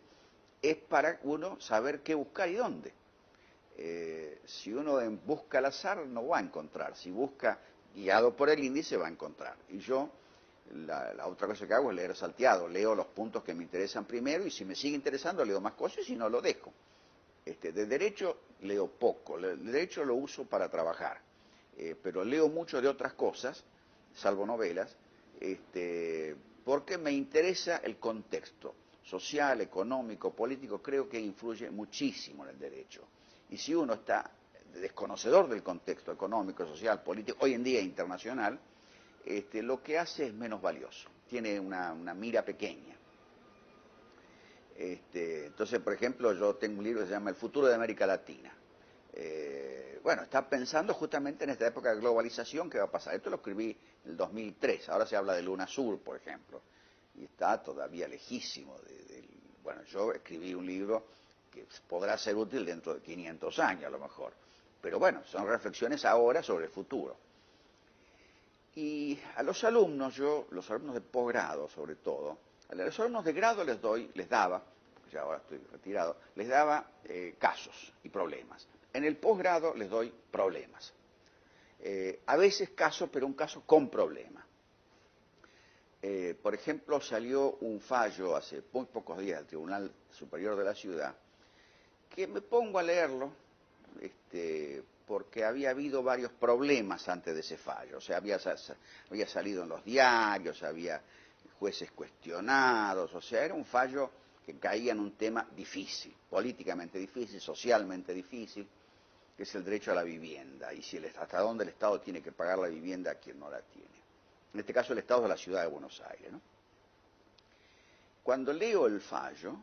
es para uno saber qué buscar y dónde. Si uno busca al azar no va a encontrar, si busca guiado por el índice va a encontrar. Y yo, la otra cosa que hago es leer salteado, leo los puntos que me interesan primero y si me sigue interesando leo más cosas y si no lo dejo. De derecho leo poco, el derecho lo uso para trabajar, pero leo mucho de otras cosas, salvo novelas, porque me interesa el contexto social, económico, político, creo que influye muchísimo en el derecho. Y si uno está desconocedor del contexto económico, social, político, hoy en día internacional, lo que hace es menos valioso, tiene una mira pequeña. Entonces, por ejemplo, yo tengo un libro que se llama El futuro de América Latina. bueno, está pensando justamente en esta época de globalización que va a pasar. Esto lo escribí en el 2003, ahora se habla de Luna Sur, por ejemplo, y está todavía lejísimo bueno, yo escribí un libro que podrá ser útil dentro de 500 años a lo mejor, pero bueno, son reflexiones ahora sobre el futuro. Y a los alumnos, los alumnos de posgrado sobre todo, a los alumnos de grado les daba, porque ya ahora estoy retirado, les daba casos y problemas. En el posgrado les doy problemas. A veces casos, pero un caso con problema. Por ejemplo, salió un fallo hace muy pocos días del Tribunal Superior de la Ciudad, que me pongo a leerlo, porque había habido varios problemas antes de ese fallo. O sea, había salido en los diarios, había jueces cuestionados, o sea, era un fallo que caía en un tema difícil, políticamente difícil, socialmente difícil, que es el derecho a la vivienda, y hasta dónde el Estado tiene que pagar la vivienda a quien no la tiene. En este caso el Estado de la Ciudad de Buenos Aires, ¿no? Cuando leo el fallo,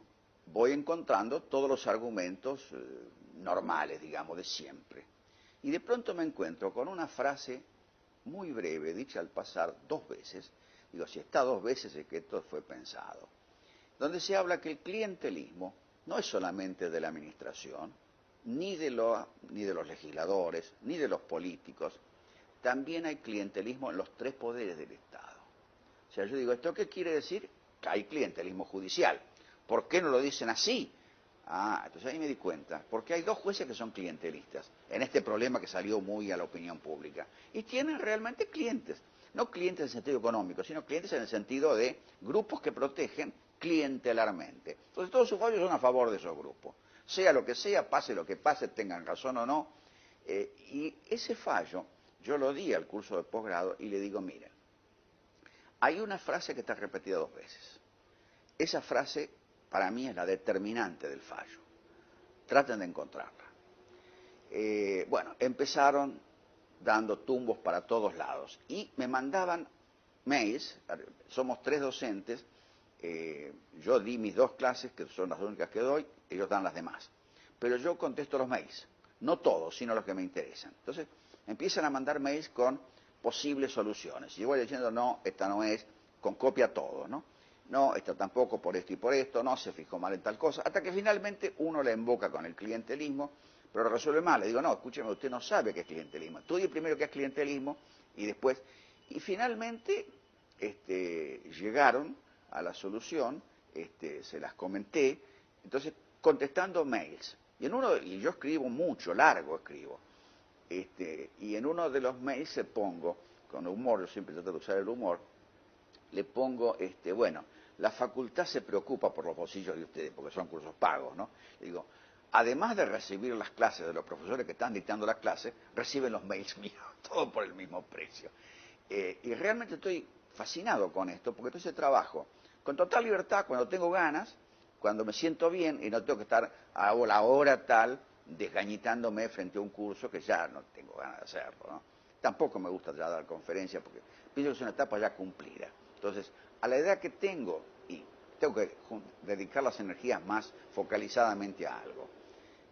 voy encontrando todos los argumentos normales, digamos, de siempre. Y de pronto me encuentro con una frase muy breve, dicha al pasar 2 veces, digo, si está 2 veces es que esto fue pensado, donde se habla que el clientelismo no es solamente de la administración, ni de los legisladores, ni de los políticos, también hay clientelismo en los 3 poderes del Estado. O sea, yo digo, ¿esto qué quiere decir? Que hay clientelismo judicial. ¿Por qué no lo dicen así? Entonces ahí me di cuenta, porque hay 2 jueces que son clientelistas, en este problema que salió muy a la opinión pública, y tienen realmente clientes, no clientes en el sentido económico, sino clientes en el sentido de grupos que protegen clientelarmente. Entonces todos sus fallos son a favor de esos grupos, sea lo que sea, pase lo que pase, tengan razón o no, y ese fallo yo lo di al curso de posgrado y le digo, miren, hay una frase que está repetida 2 veces. Esa frase para mí es la determinante del fallo. Traten de encontrarla. Bueno, empezaron dando tumbos para todos lados y me mandaban mails, somos 3 docentes, yo di mis 2 clases, que son las únicas que doy, ellos dan las demás. Pero yo contesto los mails, no todos, sino los que me interesan. Entonces empiezan a mandar mails con posibles soluciones. Y yo voy diciendo, no, esta no es, con copia todo, ¿no? No, esta tampoco por esto y por esto, no, se fijó mal en tal cosa, hasta que finalmente uno la invoca con el clientelismo, pero lo resuelve mal. Le digo, no, escúcheme, usted no sabe qué es clientelismo. Estudie primero qué es clientelismo y después... Y finalmente llegaron a la solución, se las comenté, entonces contestando mails. Y yo escribo mucho, largo escribo. Y en uno de los mails le pongo, con humor, yo siempre trato de usar el humor, le pongo, bueno, la facultad se preocupa por los bolsillos de ustedes, porque son cursos pagos, ¿no? Le digo, además de recibir las clases de los profesores que están dictando las clases, reciben los mails míos, todo por el mismo precio. Y realmente estoy fascinado con esto, porque entonces trabajo con total libertad, cuando tengo ganas, cuando me siento bien y no tengo que estar a la hora tal desgañitándome frente a un curso que ya no tengo ganas de hacerlo, ¿no? Tampoco me gusta ya dar conferencias porque pienso que es una etapa ya cumplida. Entonces, a la edad que tengo, y tengo que dedicar las energías más focalizadamente a algo.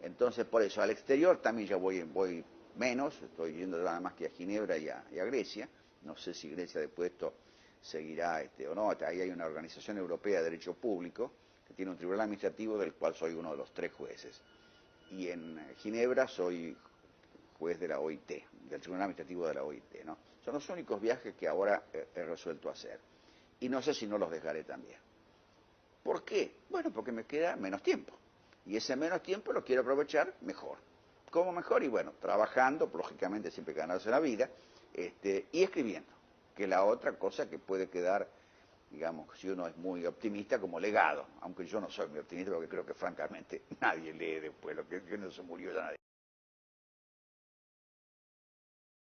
Entonces, por eso, al exterior también ya voy menos, estoy yendo nada más que a Ginebra y a Grecia. No sé si Grecia después de esto seguirá o no. Ahí hay una organización europea de derecho público que tiene un tribunal administrativo del cual soy uno de los 3 jueces. Y en Ginebra soy juez de la OIT, del Tribunal Administrativo de la OIT, ¿no? Son los únicos viajes que ahora he resuelto hacer. Y no sé si no los dejaré también. ¿Por qué? Bueno, porque me queda menos tiempo. Y ese menos tiempo lo quiero aprovechar mejor. ¿Cómo mejor? Y bueno, trabajando, lógicamente siempre ganarse la vida, y escribiendo, que es la otra cosa que puede quedar, digamos, si uno es muy optimista, como legado. Aunque yo no soy muy optimista porque creo que francamente nadie lee después, lo que no se murió ya nadie.